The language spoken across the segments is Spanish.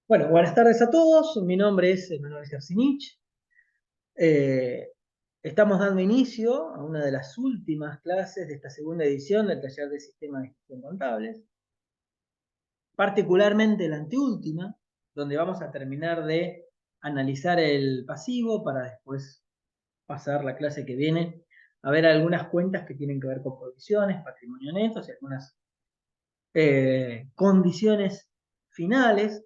Bueno, buenas tardes a todos. Mi nombre es Emanuel Gersinich. Eh, Estamos dando inicio a una de las últimas clases de esta segunda edición del taller de sistemas de gestión contables, particularmente la anteúltima, donde vamos a terminar de analizar el pasivo para después pasar la clase que viene a ver algunas cuentas que tienen que ver con provisiones, patrimonio neto y algunas condiciones finales.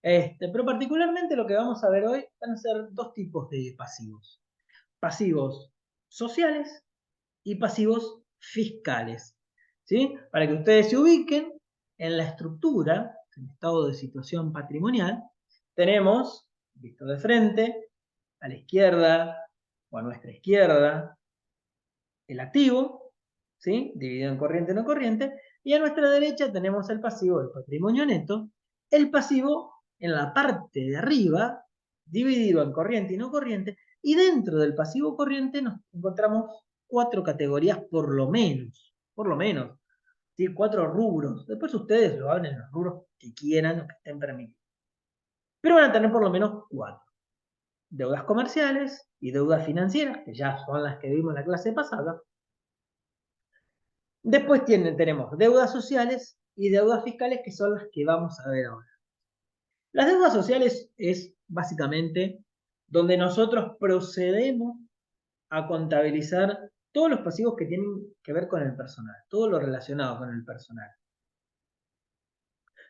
Pero particularmente lo que vamos a ver hoy van a ser dos tipos de pasivos. Pasivos sociales y pasivos fiscales. ¿Sí? Para que ustedes se ubiquen en la estructura, en el estado de situación patrimonial, tenemos, visto de frente, a la izquierda o a nuestra izquierda, el activo, ¿sí? Dividido en corriente y no corriente, y a nuestra derecha tenemos el pasivo del patrimonio neto, el pasivo en la parte de arriba, dividido en corriente y no corriente, y dentro del pasivo corriente nos encontramos cuatro categorías por lo menos, ¿sí? Cuatro rubros. Después ustedes lo hablen en los rubros que quieran o que estén permitidos. Pero van a tener por lo menos cuatro. Deudas comerciales y deudas financieras, que ya son las que vimos en la clase pasada. Después tenemos deudas sociales y deudas fiscales, que son las que vamos a ver ahora. Las deudas sociales es básicamente donde nosotros procedemos a contabilizar todos los pasivos que tienen que ver con el personal, todo lo relacionado con el personal.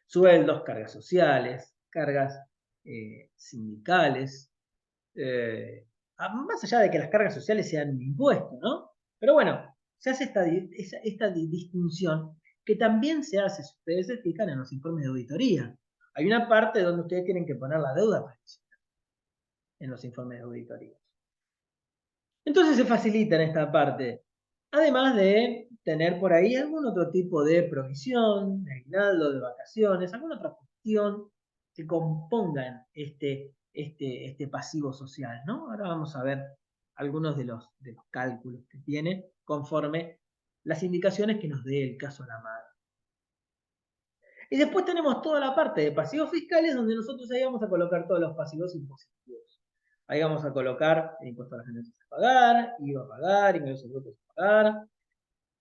Sueldos, cargas sociales, cargas sindicales, más allá de que las cargas sociales sean un impuesto, ¿no? Pero bueno, se hace esta distinción que también se hace, si ustedes se fijan, en los informes de auditoría. Hay una parte donde ustedes tienen que poner la deuda en los informes de auditoría. Entonces se facilita en esta parte, además de tener por ahí algún otro tipo de provisión, de aguinaldo, de vacaciones, alguna otra cuestión que compongan este pasivo social, ¿no? Ahora vamos a ver algunos de los cálculos que tiene conforme las indicaciones que nos dé el caso a la mano. Y después tenemos toda la parte de pasivos fiscales, donde nosotros ahí vamos a colocar todos los pasivos impositivos. Ahí vamos a colocar el impuesto a las ganancias a pagar, IVA a pagar, ingresos brutos a pagar,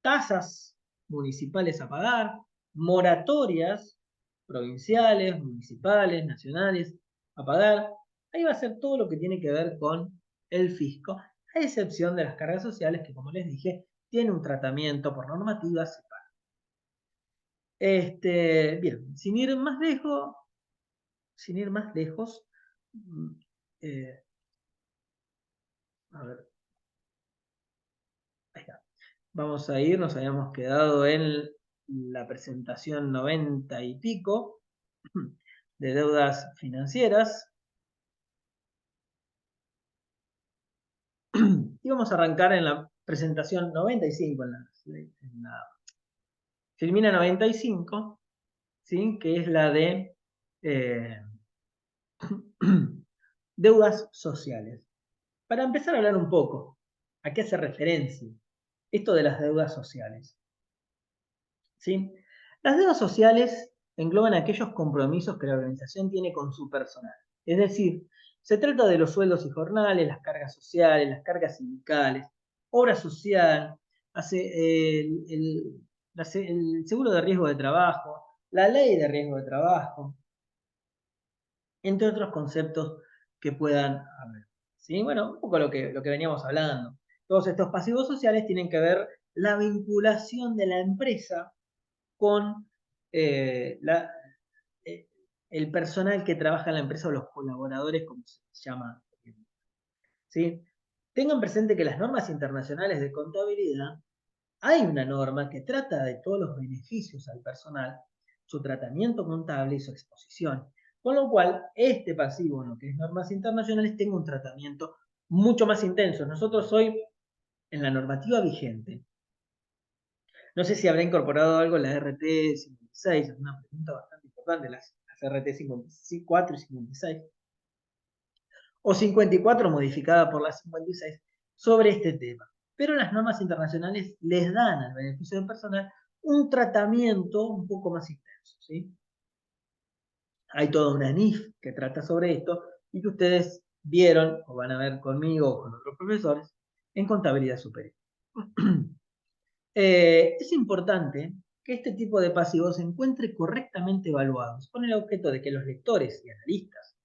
tasas municipales a pagar, moratorias provinciales, municipales, nacionales a pagar. Ahí va a ser todo lo que tiene que ver con el fisco, a excepción de las cargas sociales, que como les dije, tiene un tratamiento por normativa separado. Bien, sin ir más lejos, eh, a ver, ahí está. Vamos a ir, nos habíamos quedado en la presentación 90 y pico de deudas financieras. Y vamos a arrancar en la presentación 95, en la Filmina 95, ¿sí? Que es la de eh, deudas sociales. Para empezar a hablar un poco, ¿a qué hace referencia esto de las deudas sociales? ¿Sí? Las deudas sociales engloban aquellos compromisos que la organización tiene con su personal. Es decir, se trata de los sueldos y jornales, las cargas sociales, las cargas sindicales, obra social, el seguro de riesgo de trabajo, la ley de riesgo de trabajo, entre otros conceptos que puedan haber. ¿Sí? Bueno, un poco lo que veníamos hablando. Todos estos pasivos sociales tienen que ver la vinculación de la empresa con eh, la, eh, el personal que trabaja en la empresa o los colaboradores, como se llama. ¿Sí? Tengan presente que las normas internacionales de contabilidad, hay una norma que trata de todos los beneficios al personal, su tratamiento contable y su exposición. Con lo cual, este pasivo, en lo que es normas internacionales, tiene un tratamiento mucho más intenso. Nosotros hoy, en la normativa vigente, no sé si habrá incorporado algo en la RT 56, es una pregunta bastante importante, las RT 54 y 56, o 54 modificada por la 56, sobre este tema. Pero las normas internacionales les dan al beneficio del personal un tratamiento un poco más intenso, ¿sí? Hay toda una NIF que trata sobre esto y que ustedes vieron o van a ver conmigo o con otros profesores en contabilidad superior. Es importante que este tipo de pasivos se encuentre correctamente evaluados con el objeto de que los lectores y analistas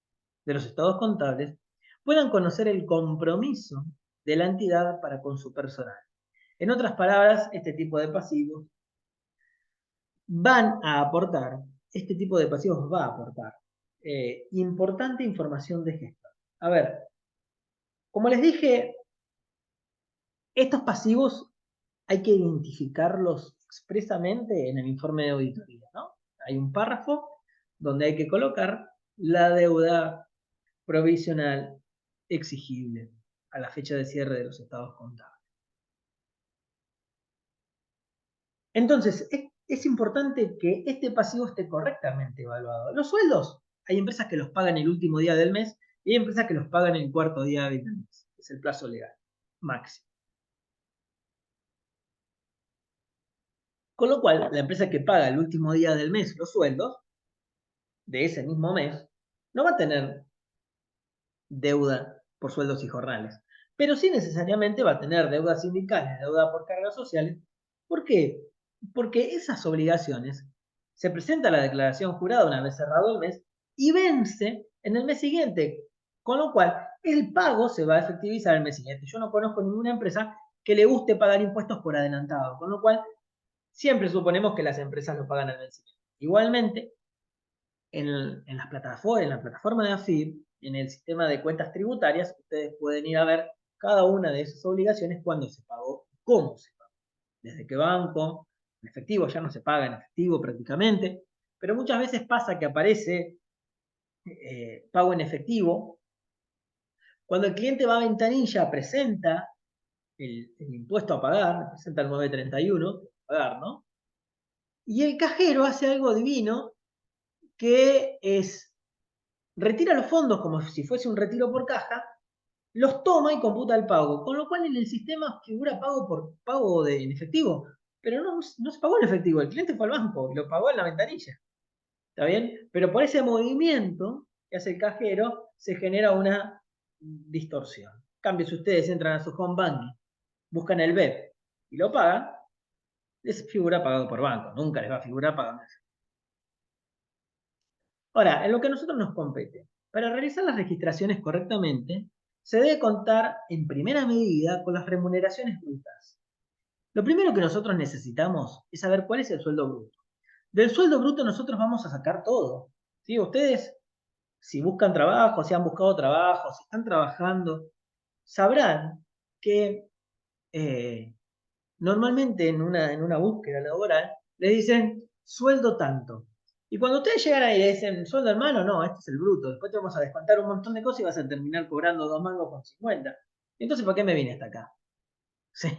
de los estados contables puedan conocer el compromiso de la entidad para con su personal. En otras palabras, este tipo de pasivos este tipo de pasivos va a aportar importante información de gestor. A ver, como les dije, estos pasivos hay que identificarlos expresamente en el informe de auditoría, ¿no? Hay un párrafo donde hay que colocar la deuda provisional exigible a la fecha de cierre de los estados contables. Entonces, es importante que este pasivo esté correctamente evaluado. Los sueldos, hay empresas que los pagan el último día del mes y hay empresas que los pagan el cuarto día del mes. Es el plazo legal máximo. Con lo cual, la empresa que paga el último día del mes los sueldos de ese mismo mes no va a tener deuda por sueldos y jornales, pero sí necesariamente va a tener deudas sindicales, deuda por cargas sociales. ¿Por qué? Porque esas obligaciones se presenta la declaración jurada una vez cerrado el mes y vence en el mes siguiente, con lo cual el pago se va a efectivizar el mes siguiente. Yo no conozco ninguna empresa que le guste pagar impuestos por adelantado, con lo cual siempre suponemos que las empresas lo pagan al mes siguiente. Igualmente, en la plataforma de AFIP, en el sistema de cuentas tributarias, ustedes pueden ir a ver cada una de esas obligaciones, cuándo se pagó, cómo se pagó. Desde qué banco, en efectivo, ya no se paga en efectivo prácticamente, pero muchas veces pasa que aparece pago en efectivo. Cuando el cliente va a ventanilla, presenta el impuesto a pagar, presenta el 931, a pagar, ¿no? Y el cajero hace algo divino, que es retira los fondos como si fuese un retiro por caja, los toma y computa el pago, con lo cual en el sistema figura pago en efectivo, pero no se pagó en efectivo, el cliente fue al banco y lo pagó en la ventanilla, ¿está bien? Pero por ese movimiento que hace el cajero se genera una distorsión. En cambio, si ustedes entran a su home banking, buscan el BEP y lo pagan, les figura pagado por banco, nunca les va a figurar pagado. Ahora, en lo que a nosotros nos compete, para realizar las registraciones correctamente, se debe contar en primera medida con las remuneraciones brutas. Lo primero que nosotros necesitamos es saber cuál es el sueldo bruto. Del sueldo bruto nosotros vamos a sacar todo. ¿Sí? Ustedes, si buscan trabajo, si han buscado trabajo, si están trabajando, sabrán que normalmente en una búsqueda laboral les dicen sueldo tanto. Y cuando ustedes llegan ahí y dicen sueldo hermano, no, este es el bruto. Después te vamos a descontar un montón de cosas y vas a terminar cobrando 2 mangos con 50. Entonces, ¿por qué me vine hasta acá? ¿Sí?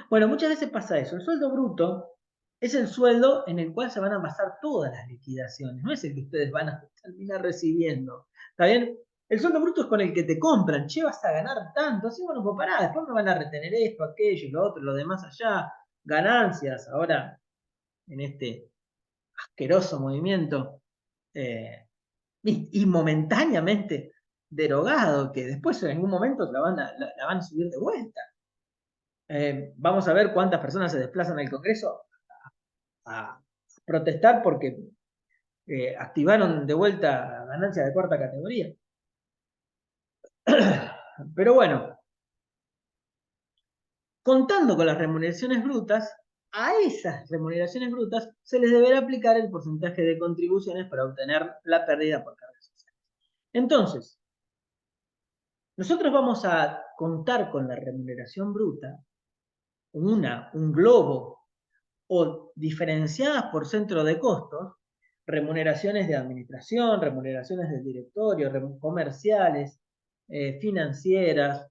Bueno, muchas veces pasa eso. El sueldo bruto es el sueldo en el cual se van a basar todas las liquidaciones. No es el que ustedes van a terminar recibiendo. ¿Está bien? El sueldo bruto es con el que te compran. Che, vas a ganar tanto. Así, bueno, pues pará, después me van a retener esto, aquello, lo otro, lo demás allá. Ganancias. Ahora, en este asqueroso movimiento y momentáneamente derogado, que después en algún momento la van a subir de vuelta. Vamos a ver cuántas personas se desplazan al Congreso a protestar porque activaron de vuelta ganancias de cuarta categoría. Pero bueno, contando con las remuneraciones brutas, a esas remuneraciones brutas se les deberá aplicar el porcentaje de contribuciones para obtener la pérdida por cargas sociales. Entonces, nosotros vamos a contar con la remuneración bruta, un globo o diferenciadas por centro de costos, remuneraciones de administración, remuneraciones del directorio, comerciales, financieras,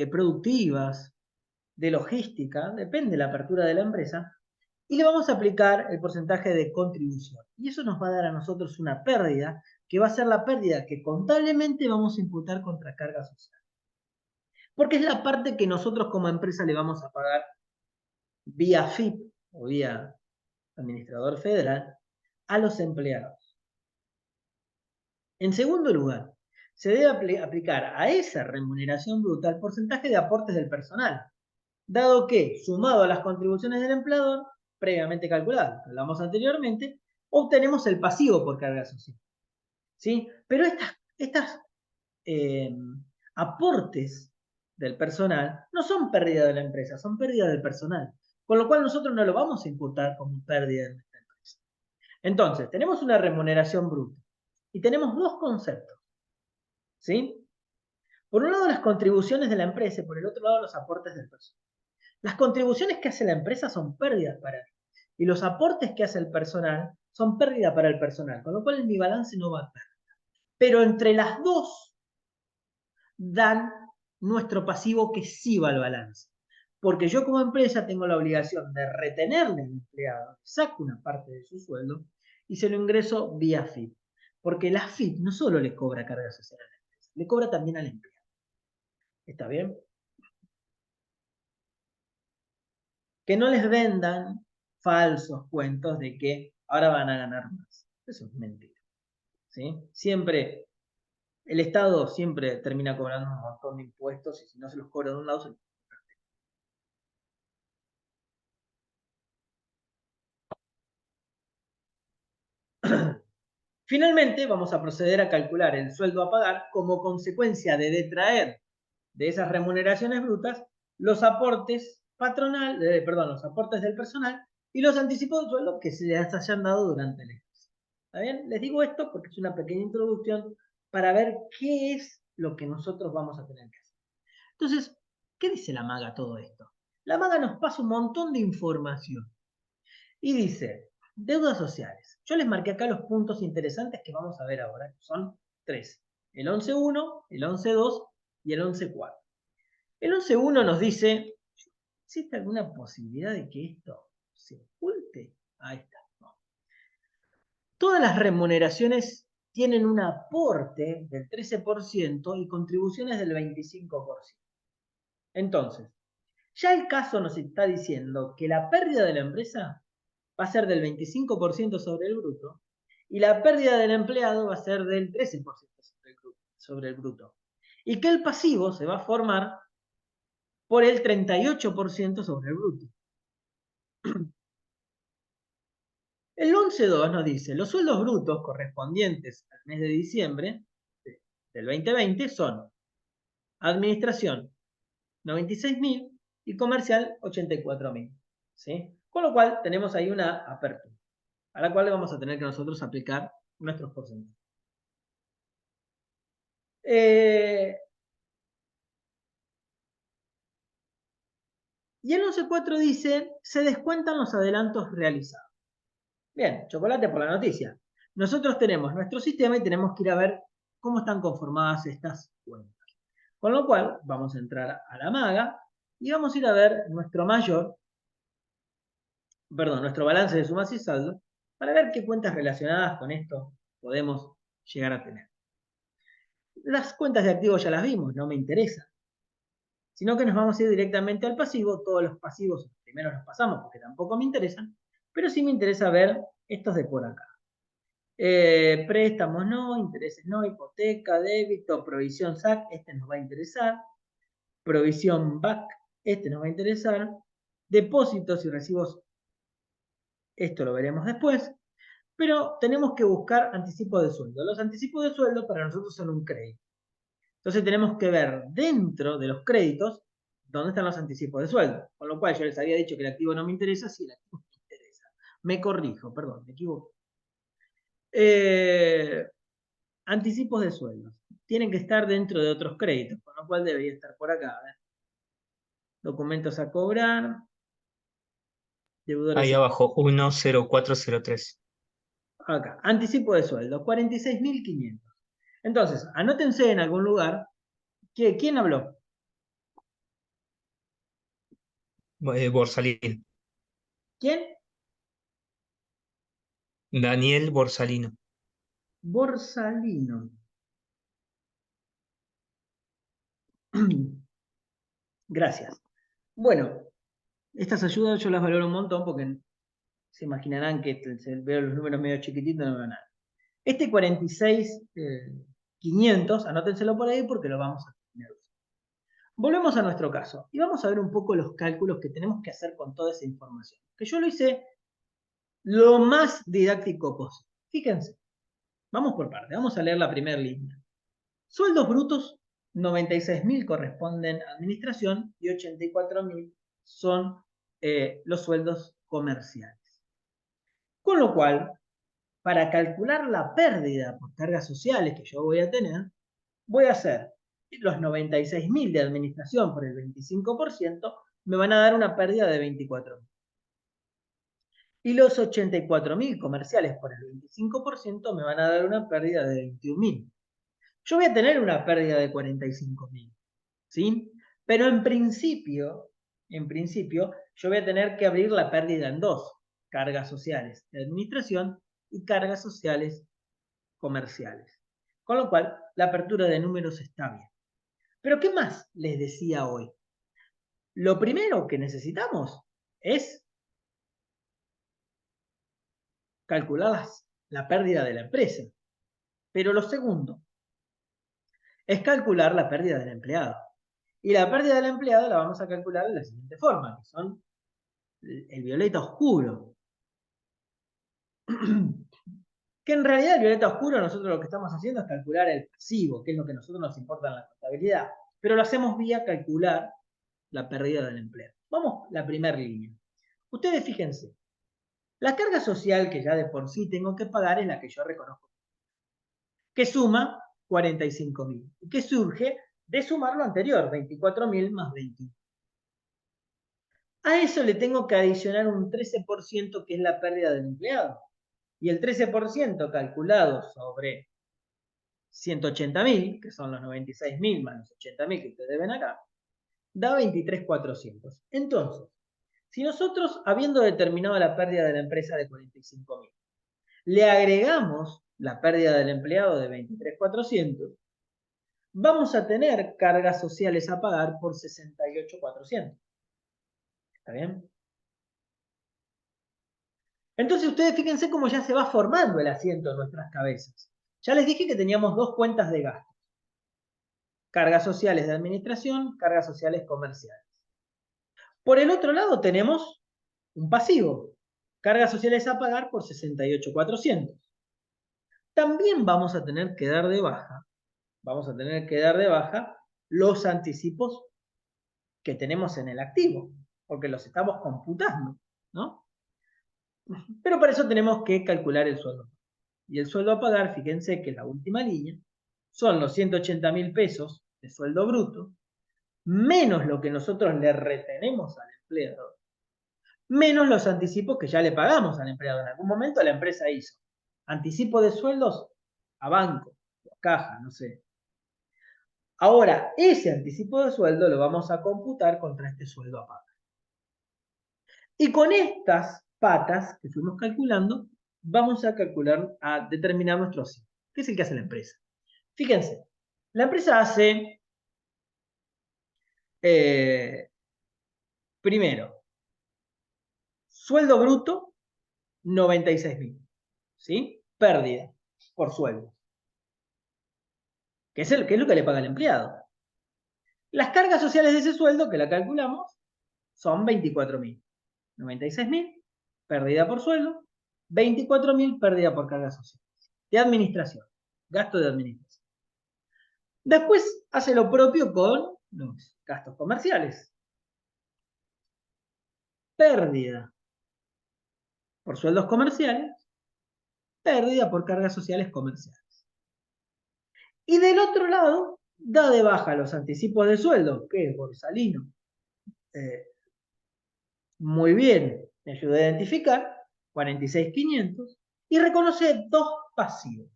productivas, de logística, depende de la apertura de la empresa, y le vamos a aplicar el porcentaje de contribución. Y eso nos va a dar a nosotros una pérdida, que va a ser la pérdida que contablemente vamos a imputar contra carga social. Porque es la parte que nosotros como empresa le vamos a pagar vía FIP o vía administrador federal a los empleados. En segundo lugar, se debe aplicar a esa remuneración bruta el porcentaje de aportes del personal, dado que, sumado a las contribuciones del empleador, previamente calculadas, que hablamos anteriormente, obtenemos el pasivo por carga social. ¿Sí? Pero estas aportes del personal no son pérdida de la empresa, son pérdida del personal. Con lo cual nosotros no lo vamos a imputar como pérdida de nuestra empresa. Entonces, tenemos una remuneración bruta y tenemos dos conceptos. ¿Sí? Por un lado, las contribuciones de la empresa y por el otro lado, los aportes del personal. Las contribuciones que hace la empresa son pérdidas para él y los aportes que hace el personal son pérdida para el personal, con lo cual mi balance no va a perder. Pero entre las dos dan nuestro pasivo que sí va al balance. Porque yo como empresa tengo la obligación de retenerle al empleado, saco una parte de su sueldo y se lo ingreso vía FIP. Porque la FIP no solo le cobra carga social a la empresa, le cobra también al empleado. ¿Está bien? Que no les vendan falsos cuentos de que ahora van a ganar más. Eso es mentira. ¿Sí? Siempre, el Estado siempre termina cobrando un montón de impuestos y si no se los cobra de un lado, se los Finalmente, vamos a proceder a calcular el sueldo a pagar como consecuencia de detraer de esas remuneraciones brutas los aportes los aportes del personal y los anticipos de sueldo que se les hayan dado durante el ejercicio. ¿Está bien? Les digo esto porque es una pequeña introducción para ver qué es lo que nosotros vamos a tener que hacer. Entonces, ¿qué dice la maga todo esto? La maga nos pasa un montón de información y dice, deudas sociales. Yo les marqué acá los puntos interesantes que vamos a ver ahora, que son tres. El 11.1, el 11.2 y el 11.4. El 11.1 nos dice, ¿existe alguna posibilidad de que esto se oculte? Ahí está. No. Todas las remuneraciones tienen un aporte del 13% y contribuciones del 25%. Entonces, ya el caso nos está diciendo que la pérdida de la empresa va a ser del 25% sobre el bruto y la pérdida del empleado va a ser del 13% sobre el bruto. Y que el pasivo se va a formar por el 38% sobre el bruto. El 11.2 nos dice, los sueldos brutos correspondientes al mes de diciembre del 2020 son administración 96.000 y comercial 84.000. ¿Sí? Con lo cual tenemos ahí una apertura, a la cual le vamos a tener que nosotros aplicar nuestros porcentajes. Y el 11.4 dice, se descuentan los adelantos realizados. Bien, chocolate por la noticia. Nosotros tenemos nuestro sistema y tenemos que ir a ver cómo están conformadas estas cuentas. Con lo cual, vamos a entrar a la maga y vamos a ir a ver nuestro balance de sumas y saldo para ver qué cuentas relacionadas con esto podemos llegar a tener. Las cuentas de activos ya las vimos, no me interesa. Sino que nos vamos a ir directamente al pasivo. Todos los pasivos primero los pasamos porque tampoco me interesan, pero sí me interesa ver estos de por acá. Préstamos no, intereses no, hipoteca, débito, provisión SAC, este nos va a interesar. Provisión BAC, este nos va a interesar. Depósitos y recibos, esto lo veremos después. Pero tenemos que buscar anticipos de sueldo. Los anticipos de sueldo para nosotros son un crédito. Entonces tenemos que ver dentro de los créditos dónde están los anticipos de sueldo. Con lo cual yo les había dicho que el activo no me interesa, sí, el activo me interesa. Me corrijo, perdón, me equivoqué. Anticipos de sueldos. Tienen que estar dentro de otros créditos, con lo cual debería estar por acá. A ver. Documentos a cobrar. Deudores. Ahí abajo, 10403. Acá. Anticipo de sueldo, 46.500. Entonces, anótense en algún lugar. ¿Quién habló? Borsalino. ¿Quién? Daniel Borsalino. Borsalino. Gracias. Bueno, estas ayudas yo las valoro un montón porque se imaginarán que veo los números medio chiquititos y no veo nada. Este 46.500, anótenselo por ahí porque lo vamos a tener. Volvemos a nuestro caso y vamos a ver un poco los cálculos que tenemos que hacer con toda esa información. Que yo lo hice lo más didáctico posible. Fíjense, vamos por parte, vamos a leer la primera línea. Sueldos brutos, 96.000 corresponden a administración y 84.000 son los sueldos comerciales. Con lo cual, para calcular la pérdida por cargas sociales que yo voy a tener, voy a hacer los 96.000 de administración por el 25%, me van a dar una pérdida de 24.000. Y los 84.000 comerciales por el 25% me van a dar una pérdida de 21.000. Yo voy a tener una pérdida de 45.000, ¿sí? Pero en principio, yo voy a tener que abrir la pérdida en dos: cargas sociales de administración y cargas sociales comerciales. Con lo cual, la apertura de números está bien. Pero ¿qué más les decía hoy? Lo primero que necesitamos es calcular la pérdida de la empresa. Pero lo segundo es calcular la pérdida del empleado. Y la pérdida del empleado la vamos a calcular de la siguiente forma, que son el violeta oscuro. Que en realidad el violeta oscuro nosotros lo que estamos haciendo es calcular el pasivo, que es lo que a nosotros nos importa en la contabilidad. Pero lo hacemos vía calcular la pérdida del empleo. Vamos a la primera línea. Ustedes fíjense, la carga social que ya de por sí tengo que pagar es la que yo reconozco, que suma 45.000. ¿Y qué surge de sumar lo anterior, 24.000 más 21? A eso le tengo que adicionar un 13% que es la pérdida del empleado. Y el 13% calculado sobre 180.000, que son los 96.000 más los 80.000 que ustedes ven acá, da 23.400. Entonces, si nosotros, habiendo determinado la pérdida de la empresa de 45.000, le agregamos la pérdida del empleado de 23.400, vamos a tener cargas sociales a pagar por 68.400. ¿Está bien? Entonces ustedes fíjense cómo ya se va formando el asiento en nuestras cabezas. Ya les dije que teníamos dos cuentas de gastos: cargas sociales de administración, cargas sociales comerciales. Por el otro lado tenemos un pasivo: cargas sociales a pagar por 68.400. También vamos a tener que dar de baja los anticipos que tenemos en el activo, porque los estamos computando, ¿no? Pero para eso tenemos que calcular el sueldo. Y el sueldo a pagar, fíjense que la última línea son los 180.000 pesos de sueldo bruto, menos lo que nosotros le retenemos al empleador, menos los anticipos que ya le pagamos al empleador. En algún momento la empresa hizo anticipo de sueldos a banco, a caja, no sé. Ahora, ese anticipo de sueldo lo vamos a computar contra este sueldo a pagar. Y con estas patas que fuimos calculando, vamos a determinar nuestro asiento, que es el que hace la empresa. Fíjense, la empresa hace, primero, sueldo bruto, 96.000, ¿sí? Pérdida por sueldo, que es lo que le paga el empleado. Las cargas sociales de ese sueldo, que la calculamos, son 24.000. 96.000, pérdida por sueldo, 24.000, pérdida por cargas sociales. De administración, gasto de administración. Después hace lo propio con los gastos comerciales. Pérdida por sueldos comerciales, pérdida por cargas sociales comerciales. Y del otro lado, da de baja los anticipos de sueldo, que es Borsalino. Muy bien, me ayuda a identificar, 46.500, y reconoce dos pasivos.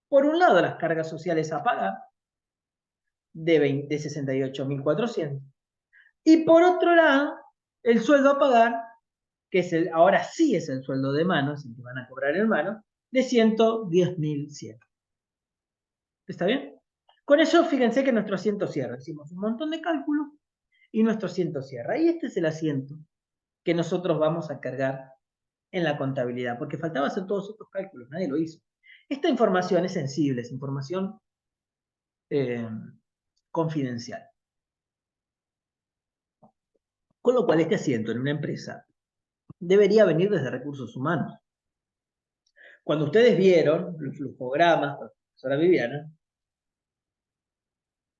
Por un lado, las cargas sociales a pagar, de 68.400. Y por otro lado, el sueldo a pagar, que es ahora sí es el sueldo de mano, es el que van a cobrar en mano, de 110.100. ¿Está bien? Con eso, fíjense que nuestro asiento cierra. Hicimos un montón de cálculos y nuestro asiento cierra. Y este es el asiento que nosotros vamos a cargar en la contabilidad, porque faltaba hacer todos estos cálculos, nadie lo hizo. Esta información es sensible, es información confidencial. Con lo cual este asiento en una empresa debería venir desde recursos humanos. Cuando ustedes vieron los flujogramas, profesora Viviana,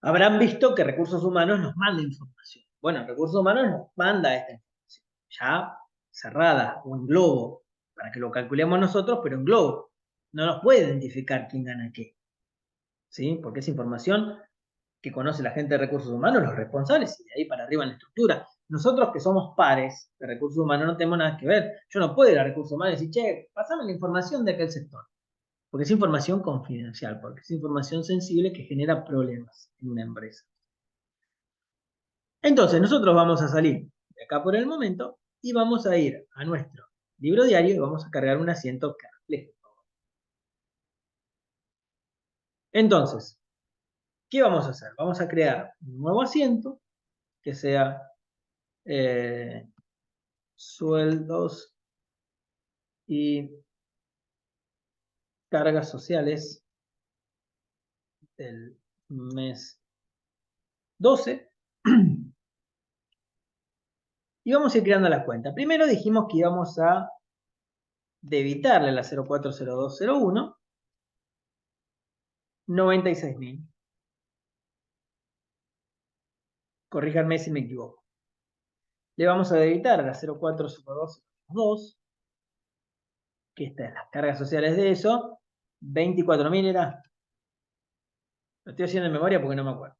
habrán visto que recursos humanos nos manda información. Bueno, recursos humanos nos manda esta información, ya cerrada o en globo, para que lo calculemos nosotros, pero en globo. No nos puede identificar quién gana qué, ¿sí? Porque es información que conoce la gente de recursos humanos, los responsables, y de ahí para arriba en la estructura. Nosotros que somos pares de recursos humanos no tenemos nada que ver. Yo no puedo ir a recursos humanos y decir, che, pasame la información de aquel sector. Porque es información confidencial, porque es información sensible que genera problemas en una empresa. Entonces, nosotros vamos a salir de acá por el momento y vamos a ir a nuestro libro diario y vamos a cargar un asiento que refleje todo. Entonces, ¿qué vamos a hacer? Vamos a crear un nuevo asiento que sea sueldos y cargas sociales del mes 12. Y vamos a ir creando las cuentas. Primero dijimos que íbamos a debitarle a la 040201 96.000. Corríjanme si me equivoco. Le vamos a debitar a la 040202, que estas las cargas sociales de eso, 24.000 era. Lo estoy haciendo en memoria porque no me acuerdo.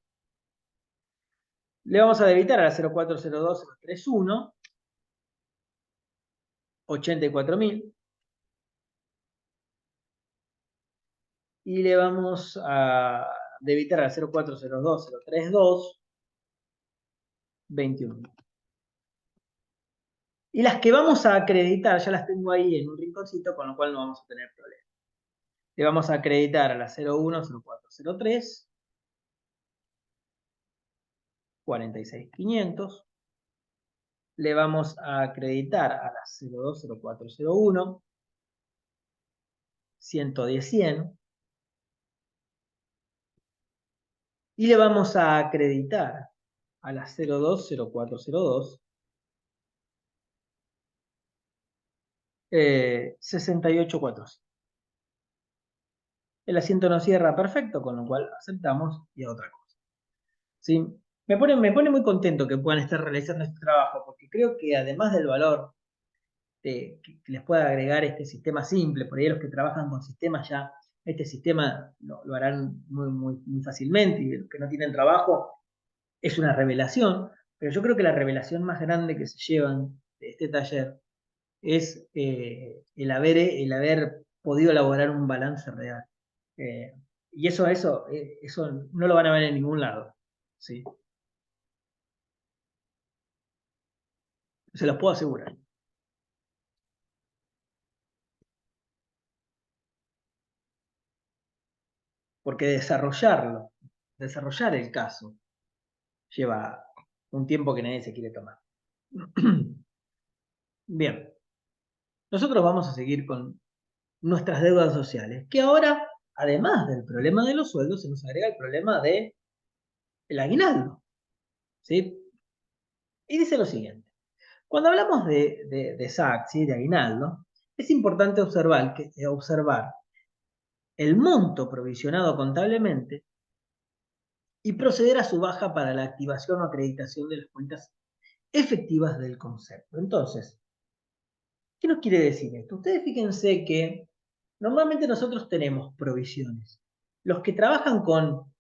Le vamos a debitar a la 040231 84.000. Y le vamos a debitar a la 040232 21. Y las que vamos a acreditar, ya las tengo ahí en un rinconcito, con lo cual no vamos a tener problema. Le vamos a acreditar a la 010403 46.500. Le vamos a acreditar a la 020401 110.100. Y le vamos a acreditar a la 020402 68.400. El asiento nos cierra perfecto, con lo cual aceptamos y a otra cosa. ¿Sí? Me pone muy contento que puedan estar realizando este trabajo, porque creo que además del valor que les pueda agregar este sistema simple, por ahí los que trabajan con sistemas ya, este sistema lo harán muy fácilmente, y los que no tienen trabajo es una revelación, pero yo creo que la revelación más grande que se llevan de este taller es el haber podido elaborar un balance real. Eh, y eso no lo van a ver en ningún lado. ¿Sí? Se los puedo asegurar. Porque desarrollar el caso, lleva un tiempo que nadie se quiere tomar. Bien, nosotros vamos a seguir con nuestras deudas sociales, que ahora, además del problema de los sueldos, se nos agrega el problema del aguinaldo. ¿Sí? Y dice lo siguiente. Cuando hablamos de SAC, ¿sí? De aguinaldo, es importante observar el monto provisionado contablemente y proceder a su baja para la activación o acreditación de las cuentas efectivas del concepto. Entonces, ¿qué nos quiere decir esto? Ustedes fíjense que normalmente nosotros tenemos provisiones. Los que trabajan con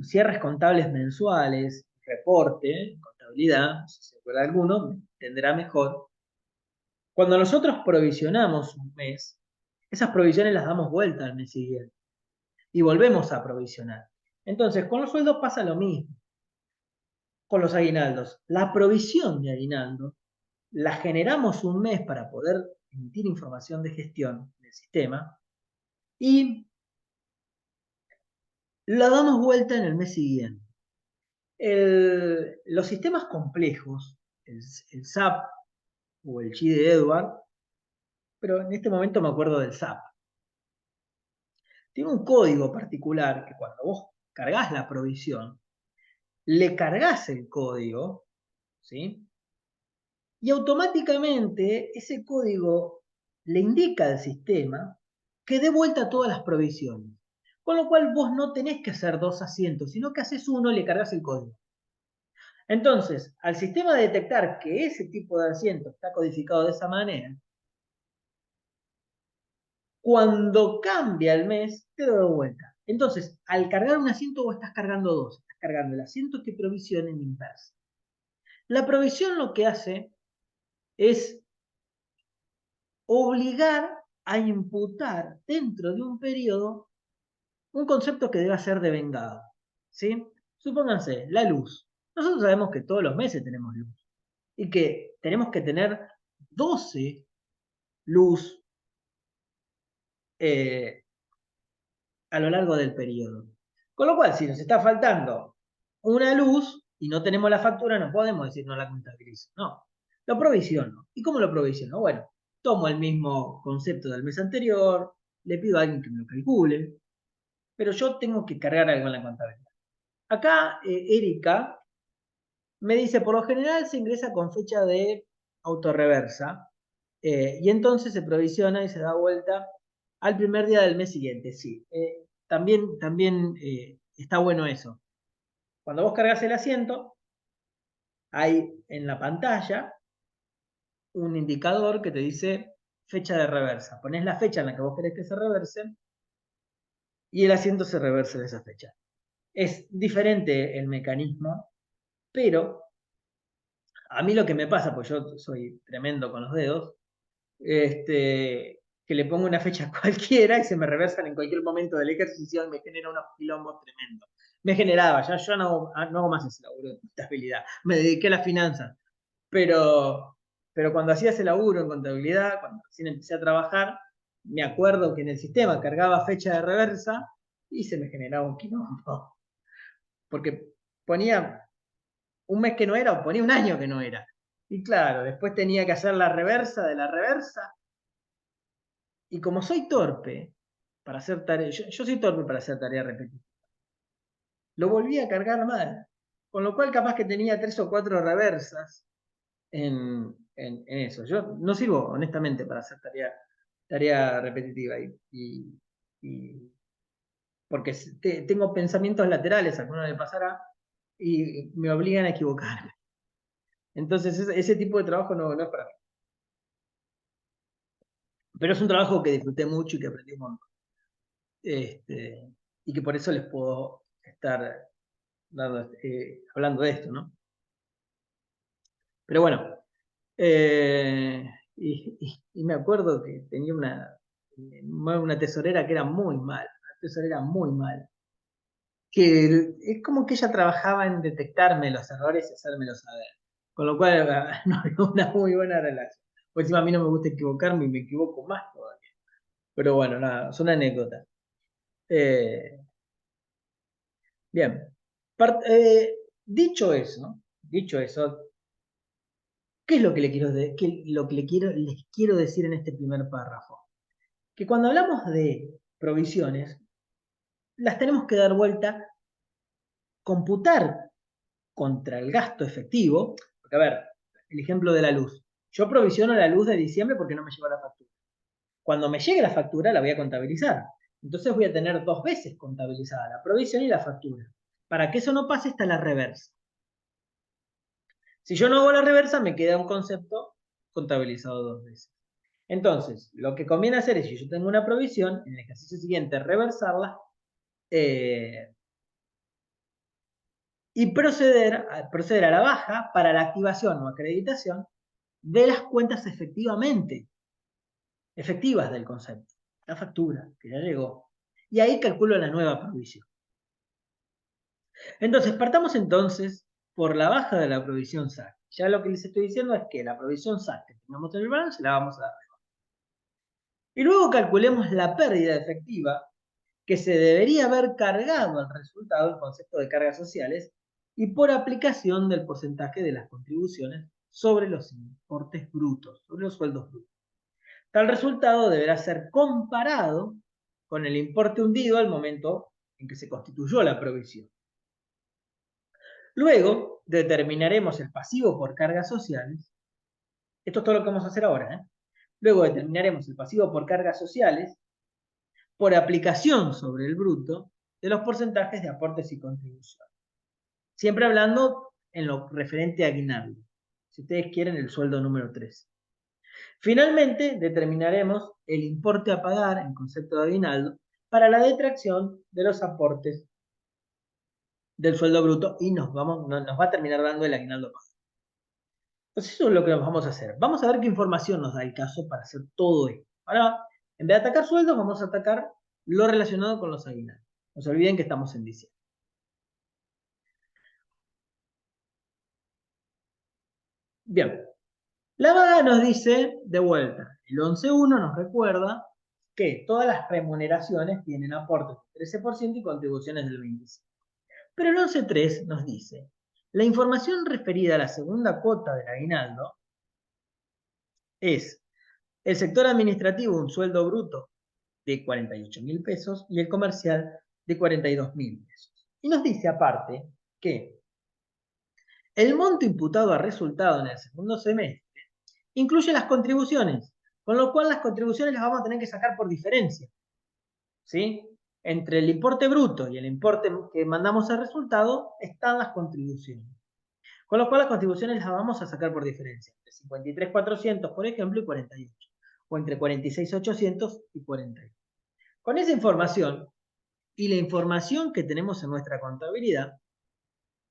cierres contables mensuales, reporte, contabilidad, si se acuerda alguno, tendrá mejor. Cuando nosotros provisionamos un mes, esas provisiones las damos vuelta al mes siguiente y volvemos a provisionar. Entonces, con los sueldos pasa lo mismo. Con los aguinaldos, la provisión de aguinaldo la generamos un mes para poder emitir información de gestión del sistema y la damos vuelta en el mes siguiente. Los sistemas complejos, el SAP o el GI de Edward, pero en este momento me acuerdo del SAP. tiene un código particular que cuando vos cargas la provisión, le cargas el código, ¿sí? Y automáticamente ese código le indica al sistema que dé vuelta todas las provisiones. Con lo cual vos no tenés que hacer 2 asientos, sino que haces uno y le cargas el código. Entonces, al sistema detectar que ese tipo de asiento está codificado de esa manera, cuando cambia el mes, te lo da vuelta. Entonces, al cargar un asiento, vos estás cargando dos. Estás cargando el asiento que provisiona en inversa. La provisión lo que hace es obligar a imputar dentro de un periodo un concepto que deba ser devengado. ¿Sí? Supónganse, la luz. Nosotros sabemos que todos los meses tenemos luz y que tenemos que tener 12 luz a lo largo del periodo. Con lo cual, si nos está faltando una luz y no tenemos la factura, no podemos decir no la contabilizo. No, lo provisiono. ¿Y cómo lo provisiono? Bueno, tomo el mismo concepto del mes anterior, le pido a alguien que me lo calcule, pero yo tengo que cargar algo en la contabilidad. Acá, Erika me dice, por lo general se ingresa con fecha de autorreversa, y entonces se provisiona y se da vuelta al primer día del mes siguiente. Sí, también está bueno eso. Cuando vos cargas el asiento, hay en la pantalla un indicador que te dice fecha de reversa. Ponés la fecha en la que vos querés que se reverse y el asiento se reverse de esa fecha. Es diferente el mecanismo, pero a mí lo que me pasa, pues yo soy tremendo con los dedos, que le pongo una fecha cualquiera y se me reversan en cualquier momento del ejercicio y me genera unos quilombos tremendos. Me generaba, ya yo no hago más ese laburo de contabilidad, me dediqué a las finanzas, pero cuando hacía ese laburo en contabilidad, cuando recién empecé a trabajar, me acuerdo que en el sistema cargaba fecha de reversa y se me generaba un quilombo, porque ponía un mes que no era o ponía un año que no era. Y claro, después tenía que hacer la reversa de la reversa. Y como soy torpe para hacer tareas, yo soy torpe para hacer tareas repetitivas, lo volví a cargar mal. Con lo cual capaz que tenía 3 o 4 reversas en eso. Yo no sirvo, honestamente, para hacer tarea repetitiva. Y porque tengo pensamientos laterales, a alguno le pasará, y me obligan a equivocarme. Entonces ese tipo de trabajo no es para mí. Pero es un trabajo que disfruté mucho y que aprendí un montón. Y que por eso les puedo estar hablando de esto, ¿no? Pero bueno, y me acuerdo que tenía una tesorera que era muy mal, una tesorera muy mal, que es como que ella trabajaba en detectarme los errores y hacérmelos saber, con lo cual no había una muy buena relación. Por encima a mí no me gusta equivocarme y me equivoco más todavía. Pero bueno, nada, son anécdotas. Eh, bien, dicho eso, ¿qué es lo que les quiero decir en este primer párrafo? Que cuando hablamos de provisiones, las tenemos que dar vuelta, computar contra el gasto efectivo, porque a ver, el ejemplo de la luz. Yo provisiono la luz de diciembre porque no me llegó la factura. Cuando me llegue la factura la voy a contabilizar. Entonces voy a tener 2 veces contabilizada la provisión y la factura. Para que eso no pase está la reversa. Si yo no hago la reversa, me queda un concepto contabilizado 2 veces. Entonces, lo que conviene hacer es, si yo tengo una provisión, en el ejercicio siguiente reversarla y proceder a la baja para la activación o acreditación de las cuentas efectivas del concepto. La factura, que ya llegó. Y ahí calculo la nueva provisión. Entonces, partamos entonces por la baja de la provisión SAC. Ya lo que les estoy diciendo es que la provisión SAC que tengamos en el balance la vamos a dar. Y luego calculemos la pérdida efectiva que se debería haber cargado al resultado el concepto de cargas sociales y por aplicación del porcentaje de las contribuciones sobre los importes brutos, sobre los sueldos brutos. Tal resultado deberá ser comparado con el importe hundido al momento en que se constituyó la provisión. Luego determinaremos el pasivo por cargas sociales. Esto es todo lo que vamos a hacer ahora, ¿eh? Luego determinaremos el pasivo por cargas sociales por aplicación sobre el bruto de los porcentajes de aportes y contribuciones. Siempre hablando en lo referente a aguinaldo. Si ustedes quieren, el sueldo número 3. Finalmente, determinaremos el importe a pagar en concepto de aguinaldo para la detracción de los aportes del sueldo bruto y nos va a terminar dando el aguinaldo pagado. Entonces eso es lo que vamos a hacer. Vamos a ver qué información nos da el caso para hacer todo esto. Ahora, en vez de atacar sueldos, vamos a atacar lo relacionado con los aguinaldos. No se olviden que estamos en diciembre. Bien. La vaga nos dice, de vuelta, el 11.1 nos recuerda que todas las remuneraciones tienen aportes del 13% y contribuciones del 25%. Pero el 11.3 nos dice, la información referida a la segunda cuota del aguinaldo es el sector administrativo un sueldo bruto de 48.000 pesos y el comercial de 42.000 pesos. Y nos dice aparte que el monto imputado a resultado en el segundo semestre incluye las contribuciones, con lo cual las contribuciones las vamos a tener que sacar por diferencia. ¿Sí? Entre el importe bruto y el importe que mandamos a resultado están las contribuciones. Con lo cual las contribuciones las vamos a sacar por diferencia. Entre 53.400, por ejemplo, y 48. O entre 46.800 y 48. Con esa información y la información que tenemos en nuestra contabilidad,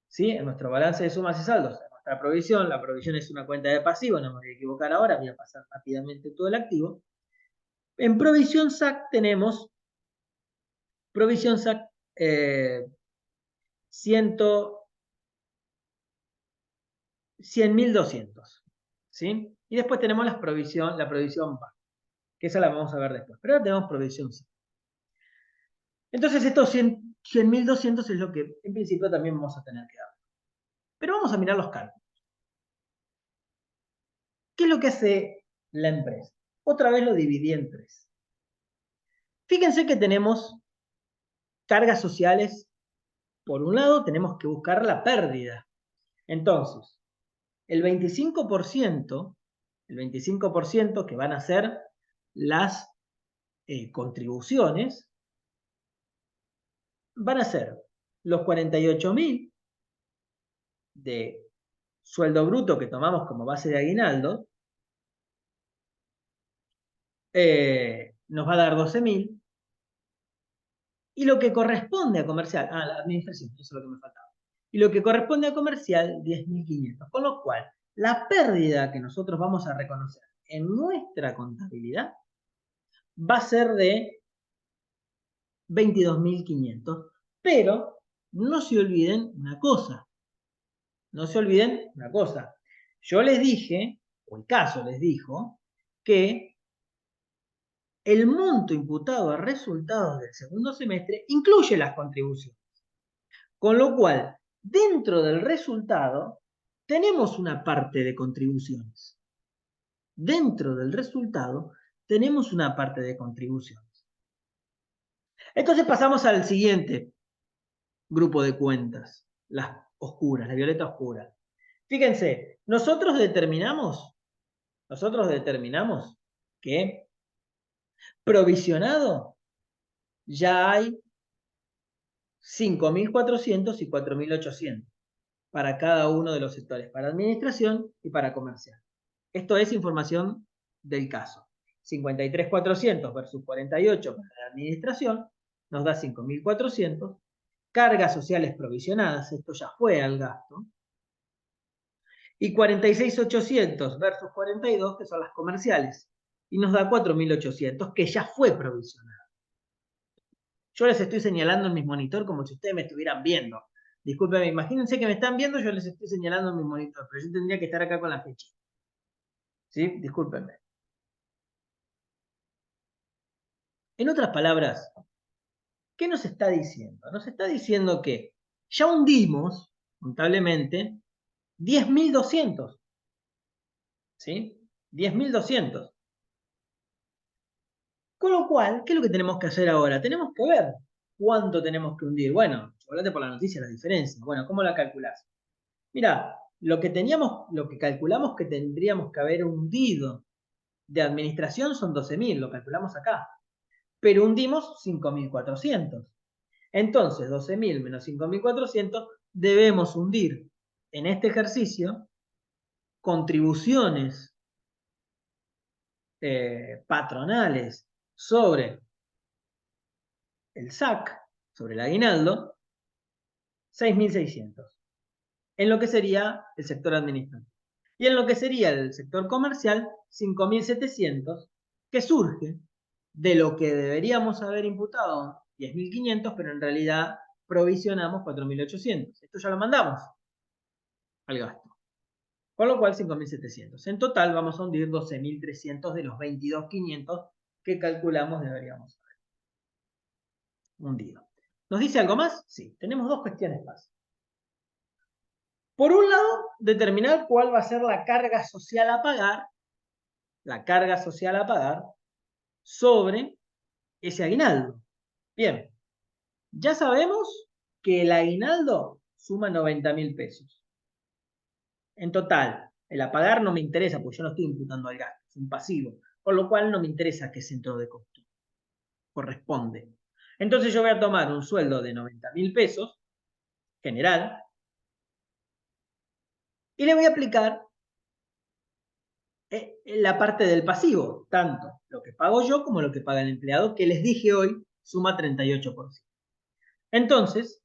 ¿sí? En nuestro balance de sumas y saldos, en nuestra provisión, la provisión es una cuenta de pasivo, no me voy a equivocar ahora, voy a pasar rápidamente todo el activo. En provisión SAC tenemos provisión SAC 100.200, ¿sí? Y después tenemos la provisión BAC, que esa la vamos a ver después. Pero ahora tenemos provisión SAC. Entonces estos 100.200 es lo que en principio también vamos a tener que dar. Pero vamos a mirar los cálculos. ¿Qué es lo que hace la empresa? Otra vez lo dividí en 3. Fíjense que tenemos cargas sociales. Por un lado, tenemos que buscar la pérdida. Entonces, el 25% que van a ser las contribuciones, van a ser los 48.000 de sueldo bruto que tomamos como base de aguinaldo, nos va a dar 12.000, y lo que corresponde a comercial, la administración, eso es lo que me faltaba, y lo que corresponde a comercial, 10.500, con lo cual la pérdida que nosotros vamos a reconocer en nuestra contabilidad va a ser de 22.500, pero no se olviden una cosa, yo les dije, o el caso les dijo, que el monto imputado a resultados del segundo semestre incluye las contribuciones. Con lo cual, dentro del resultado, tenemos una parte de contribuciones. Dentro del resultado, tenemos una parte de contribuciones. Entonces pasamos al siguiente grupo de cuentas, las oscuras, la violeta oscura. Fíjense, nosotros determinamos que provisionado ya hay 5.400 y 4.800 para cada uno de los sectores, para administración y para comercial. Esto es información del caso. 53.400 versus 48 para la administración nos da 5.400. Cargas sociales provisionadas, esto ya fue al gasto. Y 46.800 versus 42, que son las comerciales. Y nos da 4.800, que ya fue provisionado. Yo les estoy señalando en mi monitor como si ustedes me estuvieran viendo. Discúlpenme, imagínense que me están viendo, yo les estoy señalando en mi monitor, pero yo tendría que estar acá con la fecha. ¿Sí? Discúlpenme. En otras palabras, ¿qué nos está diciendo? Nos está diciendo que ya hundimos, contablemente, 10.200. ¿Sí? 10.200. Con lo cual, ¿qué es lo que tenemos que hacer ahora? Tenemos que ver cuánto tenemos que hundir. Bueno, chocolate por la noticia, la diferencia. Bueno, ¿cómo la calculás? Mira, lo que calculamos que tendríamos que haber hundido de administración son 12.000, lo calculamos acá. Pero hundimos 5.400. Entonces, 12.000 menos 5.400, debemos hundir en este ejercicio contribuciones patronales sobre el SAC, sobre el aguinaldo, 6.600, en lo que sería el sector administrativo. Y en lo que sería el sector comercial, 5.700, que surge de lo que deberíamos haber imputado, 10.500, pero en realidad provisionamos 4.800. Esto ya lo mandamos al gasto. Con lo cual, 5.700. En total, vamos a hundir 12.300 de los 22.500 que calculamos deberíamos haber hundido. ¿Nos dice algo más? Sí, tenemos dos cuestiones más. Por un lado, determinar cuál va a ser la carga social a pagar, sobre ese aguinaldo. Bien, ya sabemos que el aguinaldo suma 90.000 pesos. En total, el a pagar no me interesa, porque yo no estoy imputando al gasto, es un pasivo, con lo cual no me interesa qué centro de costo corresponde. Entonces yo voy a tomar un sueldo de 90.000 pesos, general, y le voy a aplicar la parte del pasivo, tanto lo que pago yo como lo que paga el empleado, que les dije hoy suma 38%. Entonces,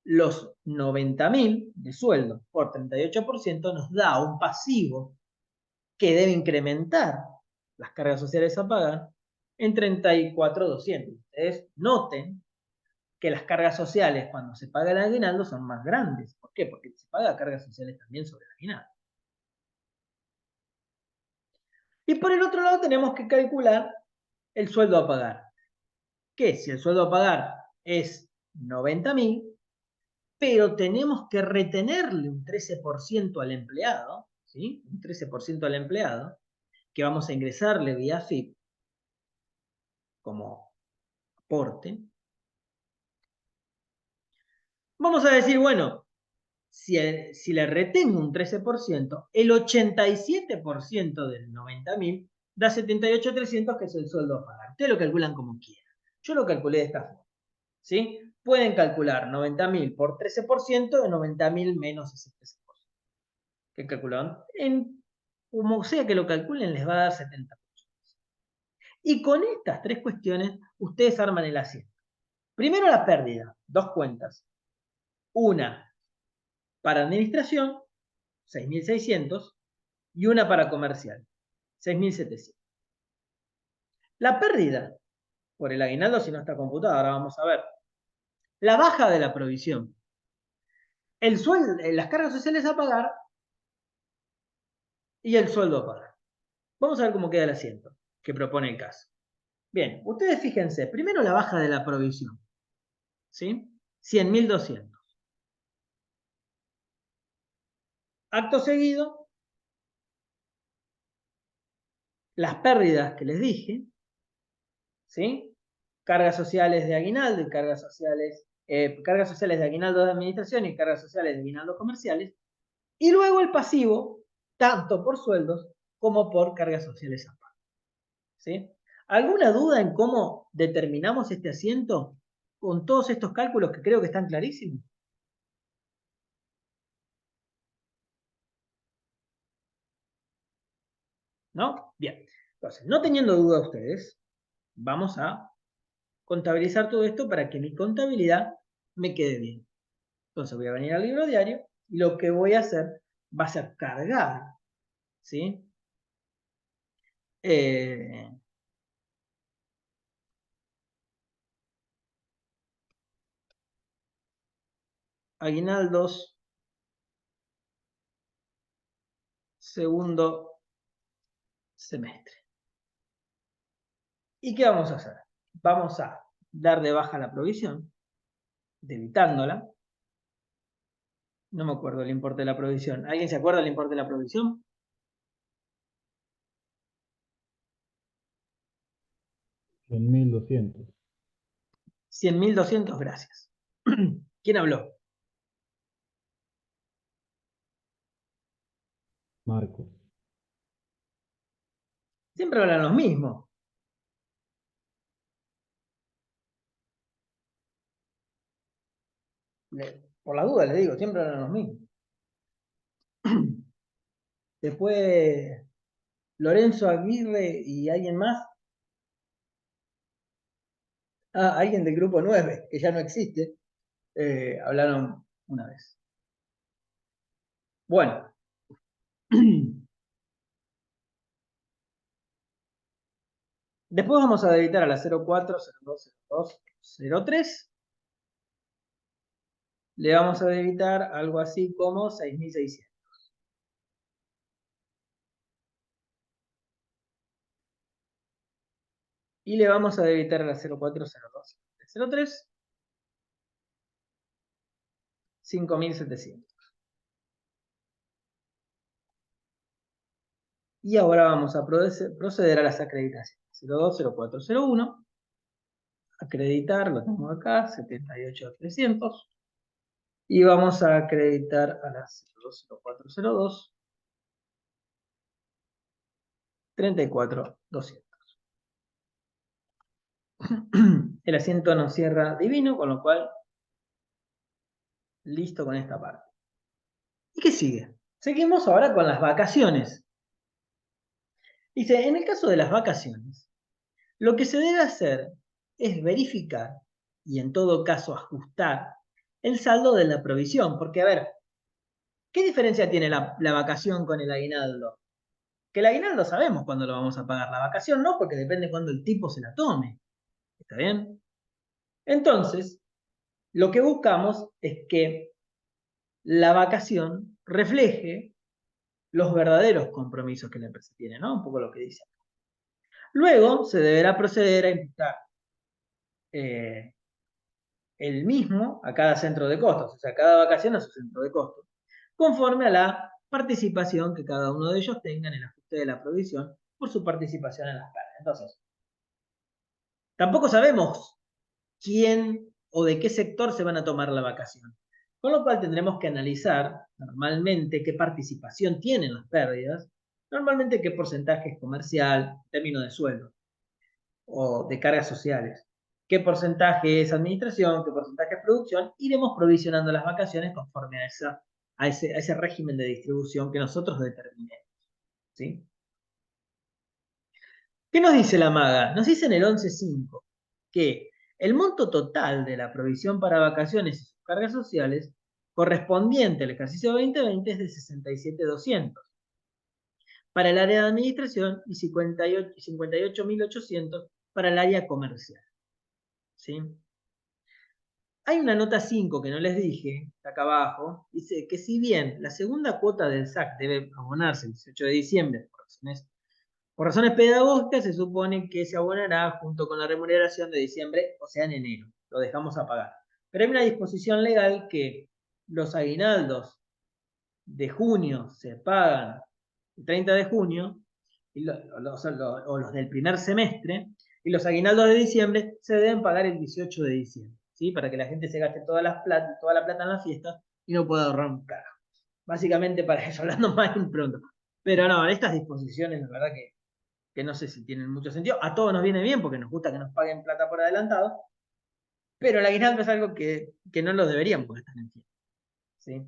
los 90.000 de sueldo por 38% nos da un pasivo que debe incrementar las cargas sociales a pagar en 34.200. Ustedes noten que las cargas sociales cuando se paga el aguinaldo son más grandes. ¿Por qué? Porque se paga cargas sociales también sobre el aguinaldo. Y por el otro lado tenemos que calcular el sueldo a pagar. Que si el sueldo a pagar es 90.000, pero tenemos que retenerle un 13% al empleado, ¿sí? Un 13% al empleado, que vamos a ingresarle vía AFIP como aporte. Vamos a decir, bueno, si le retengo un 13%, el 87% del 90.000 da 78.300, que es el sueldo a pagar. Ustedes lo calculan como quieran. Yo lo calculé de esta forma. ¿Sí? Pueden calcular 90.000 por 13% de 90.000 menos ese 13%. ¿Qué calculan? Como sea que lo calculen, les va a dar 70%. Y con estas tres cuestiones, ustedes arman el asiento. Primero la pérdida, dos cuentas. Una para administración, 6.600, y una para comercial, 6.700. La pérdida por el aguinaldo, si no está computada, ahora vamos a ver. La baja de la provisión. El sueldo, las cargas sociales a pagar y el sueldo a pagar. Vamos a ver cómo queda el asiento que propone el caso. Bien, ustedes fíjense, primero la baja de la provisión. ¿Sí? 100.200. Acto seguido, las pérdidas que les dije, ¿sí? Cargas sociales de aguinaldo y cargas sociales de aguinaldo de administración y cargas sociales de aguinaldo comerciales, y luego el pasivo, tanto por sueldos como por cargas sociales aparte. ¿Sí? ¿Alguna duda en cómo determinamos este asiento con todos estos cálculos que creo que están clarísimos? ¿No? Bien. Entonces, no teniendo duda ustedes, vamos a contabilizar todo esto para que mi contabilidad me quede bien. Entonces voy a venir al libro diario y lo que voy a hacer va a ser cargar, ¿sí? Aguinaldos, segundo semestre. ¿Y qué vamos a hacer? Vamos a dar de baja la provisión, debitándola. No me acuerdo el importe de la provisión. ¿Alguien se acuerda del importe de la provisión? 100.200. 100.200, gracias. ¿Quién habló? Marcos. Siempre hablan los mismos. Por la duda le digo, siempre hablan los mismos. Después, Lorenzo Aguirre y alguien más. Ah, alguien del grupo 9, que ya no existe, hablaron una vez. Bueno. Después vamos a debitar a la 04, 02, 02, 03. Le vamos a debitar algo así como 6.600. Y le vamos a debitar a la 04, 02, 03, 5.700. Y ahora vamos a proceder a las acreditaciones. 02, 04, 01. Acreditar, lo tengo acá, 78.300. Y vamos a acreditar a las 02, 04, 02, 34.200. El asiento nos cierra divino, con lo cual, listo con esta parte. ¿Y qué sigue? Seguimos ahora con las vacaciones. Dice, en el caso de las vacaciones, lo que se debe hacer es verificar y en todo caso ajustar el saldo de la provisión. Porque, a ver, ¿qué diferencia tiene la vacación con el aguinaldo? Que el aguinaldo sabemos cuándo lo vamos a pagar. La vacación no, porque depende cuándo el tipo se la tome. ¿Está bien? Entonces, lo que buscamos es que la vacación refleje los verdaderos compromisos que la empresa tiene, ¿no? Un poco lo que dice. Luego se deberá proceder a imputar el mismo a cada centro de costos, o sea, cada vacación a su centro de costos, conforme a la participación que cada uno de ellos tenga en el ajuste de la provisión por su participación en las pérdidas. Entonces, tampoco sabemos quién o de qué sector se van a tomar la vacación. Con lo cual tendremos que analizar normalmente qué participación tienen las pérdidas, normalmente qué porcentaje es comercial, en términos de sueldo o de cargas sociales, qué porcentaje es administración, qué porcentaje es producción. Iremos provisionando las vacaciones conforme a ese régimen de distribución que nosotros determinemos. ¿Sí? ¿Qué nos dice la maga? Nos dice en el 11.5 que el monto total de la provisión para vacaciones y sus cargas sociales correspondiente al ejercicio 2020 es de 67.200 para el área de administración y 58.800 para el área comercial. ¿Sí? Hay una nota 5 que no les dije, está acá abajo, dice que si bien la segunda cuota del SAC debe abonarse el 18 de diciembre por razones pedagógicas, se supone que se abonará junto con la remuneración de diciembre, o sea, en enero. Lo dejamos a pagar. Pero hay una disposición legal que los aguinaldos de junio se pagan el 30 de junio, o los del primer semestre, y los aguinaldos de diciembre se deben pagar el 18 de diciembre, ¿sí? Para que la gente se gaste toda la plata en las fiestas y no pueda ahorrar un carajo. Básicamente para eso, hablando más pronto. Pero no, estas disposiciones, la verdad que no sé si tienen mucho sentido. A todos nos viene bien porque nos gusta que nos paguen plata por adelantado, pero el aguinaldo es algo que no lo deberían porque están en fiesta. ¿Sí?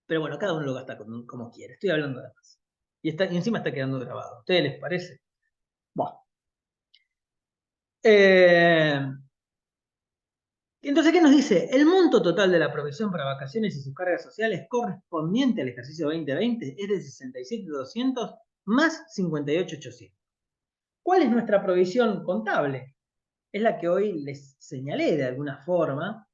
Pero bueno, cada uno lo gasta como quiere. Estoy hablando de más. Y encima está quedando grabado. ¿A ustedes les parece? Bueno. Entonces, ¿qué nos dice? El monto total de la provisión para vacaciones y sus cargas sociales correspondiente al ejercicio 2020 es de 67.200 más 58.800. ¿Cuál es nuestra provisión contable? Es la que hoy les señalé de alguna forma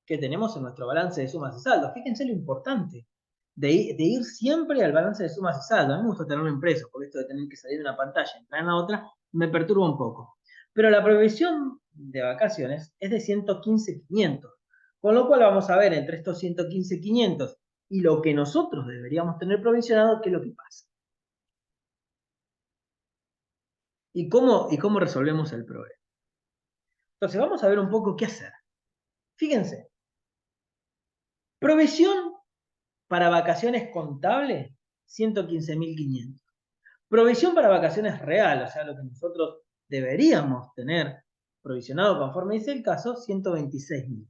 que tenemos en nuestro balance de sumas y saldos. Fíjense lo importante de ir siempre al balance de sumas y saldos. A mí me gusta tenerlo impreso, porque esto de tener que salir de una pantalla y entrar en la otra me perturba un poco. Pero la provisión de vacaciones es de 115.500, con lo cual vamos a ver entre estos 115.500 y lo que nosotros deberíamos tener provisionado, qué es lo que pasa. y cómo resolvemos el problema. Entonces, vamos a ver un poco qué hacer. Fíjense, provisión para vacaciones contable, 115.500. Provisión para vacaciones real, o sea, lo que nosotros deberíamos tener provisionado conforme dice el caso, 126.000.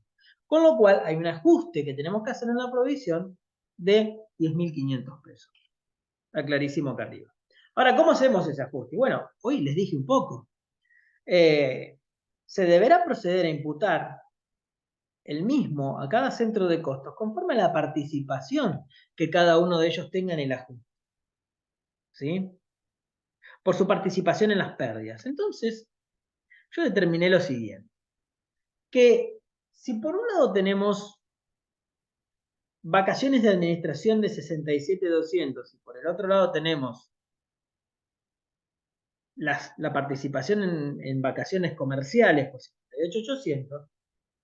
Con lo cual, hay un ajuste que tenemos que hacer en la provisión de 10.500 pesos. Está clarísimo acá arriba. Ahora, ¿cómo hacemos ese ajuste? Bueno, hoy les dije un poco. Se deberá proceder a imputar el mismo a cada centro de costos conforme a la participación que cada uno de ellos tenga en el ajuste. ¿Sí? Por su participación en las pérdidas. Entonces, yo determiné lo siguiente. Que si por un lado tenemos vacaciones de administración de 67.200 y por el otro lado tenemos la participación en vacaciones comerciales por 58.800,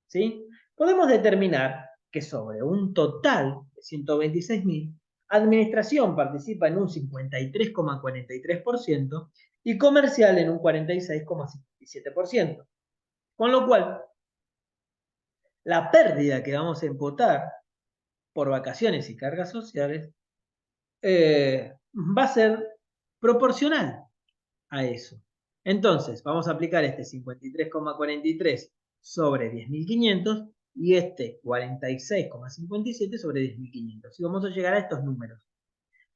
¿sí? Podemos determinar que sobre un total de 126.000, administración participa en un 53,43% y comercial en un 46,57%. Con lo cual, la pérdida que vamos a imputar por vacaciones y cargas sociales va a ser proporcional a eso. Entonces, vamos a aplicar este 53,43 sobre 10.500 y este 46,57 sobre 10.500. Y vamos a llegar a estos números.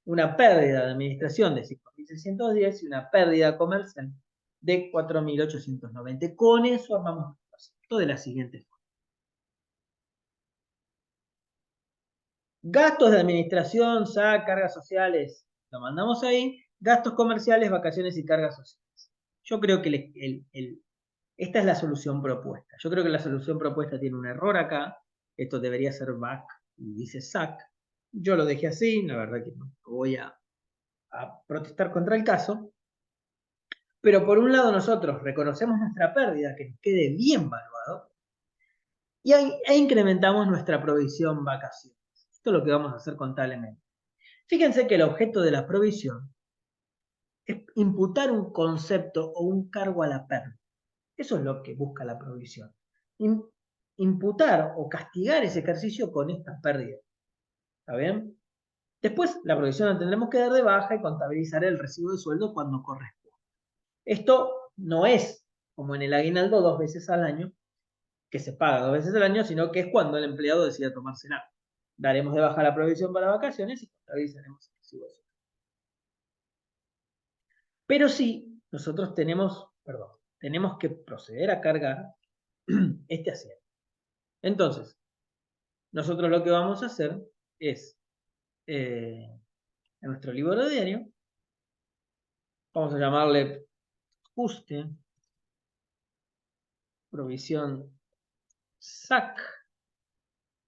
Una pérdida de administración de 5.610 y una pérdida comercial de 4.890. Con eso armamos el concepto de la siguiente forma. Gastos de administración, SAC, cargas sociales, lo mandamos ahí. Gastos comerciales, vacaciones y cargas sociales. Yo creo que esta es la solución propuesta. Yo creo que la solución propuesta tiene un error acá. Esto debería ser BAC y dice SAC. Yo lo dejé así, la verdad que no voy a protestar contra el caso. Pero por un lado nosotros reconocemos nuestra pérdida, que nos quede bien valuado, e incrementamos nuestra provisión vacaciones. Esto es lo que vamos a hacer contablemente. Fíjense que el objeto de la provisión es imputar un concepto o un cargo a la pérdida. Eso es lo que busca la provisión. Imputar o castigar ese ejercicio con estas pérdidas. ¿Está bien? Después, la provisión la tendremos que dar de baja y contabilizar el recibo de sueldo cuando corresponda. Esto no es como en el aguinaldo 2 veces al año, que se paga 2 veces al año, sino que es cuando el empleado decida tomársela. Daremos de baja la provisión para vacaciones y contabilizaremos el recibo de sueldo. Pero sí, nosotros tenemos que proceder a cargar este asiento. Entonces, nosotros lo que vamos a hacer es, en nuestro libro de diario, vamos a llamarle ajuste, provisión SAC,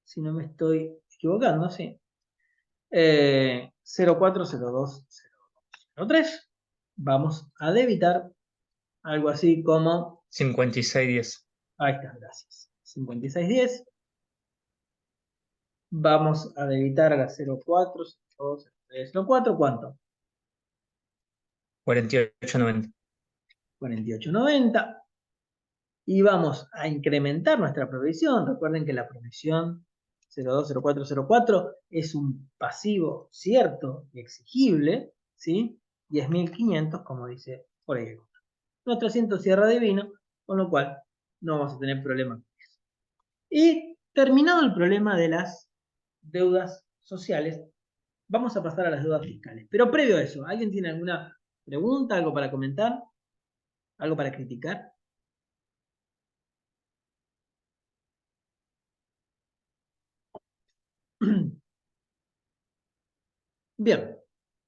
si no me estoy equivocando, sí, 04020203. Vamos a debitar algo así como, 5610. ahí está, gracias, 5610. Vamos a debitar a 04020304, ¿cuánto? 4890. 48.90. Y vamos a incrementar nuestra provisión. Recuerden que la provisión 020404 es un pasivo cierto y exigible, ¿sí? 10.500, como dice por ahí. Nuestro asiento cierra divino, con lo cual no vamos a tener problema con eso. Y terminado el problema de las deudas sociales, vamos a pasar a las deudas fiscales. Pero previo a eso, ¿alguien tiene alguna pregunta, algo para comentar? ¿Algo para criticar? Bien,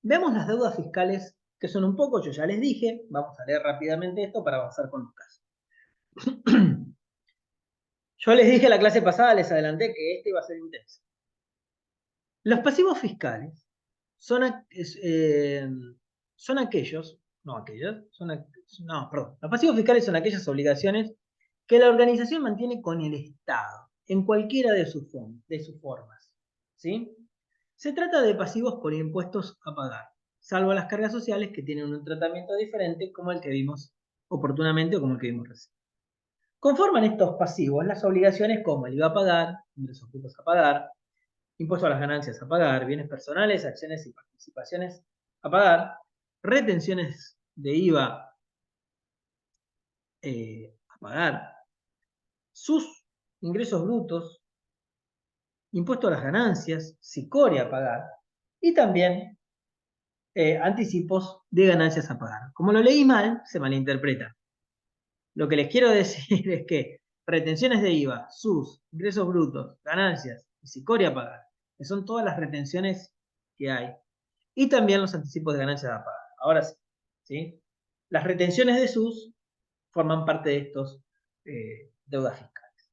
vemos las deudas fiscales que son un poco, yo ya les dije, vamos a leer rápidamente esto para avanzar con los casos. Yo les dije la clase pasada, les adelanté que este iba a ser intenso. Los pasivos fiscales son aquellos, los pasivos fiscales son aquellas obligaciones que la organización mantiene con el Estado, en cualquiera de sus formas, ¿sí? Se trata de pasivos por impuestos a pagar, salvo las cargas sociales que tienen un tratamiento diferente como el que vimos oportunamente o como el que vimos recién. Conforman estos pasivos las obligaciones como el IVA a pagar, ingresos brutos a pagar, impuesto a las ganancias a pagar, bienes personales, acciones y participaciones a pagar, retenciones de IVA a pagar, sus ingresos brutos, impuesto a las ganancias, SICORI a pagar, y también anticipos de ganancias a pagar. Como lo leí mal, se malinterpreta. Lo que les quiero decir es que retenciones de IVA, sus ingresos brutos, ganancias y SICORI a pagar, que son todas las retenciones que hay, y también los anticipos de ganancias a pagar. Ahora sí, ¿sí? Las retenciones de sus forman parte de estos deudas fiscales.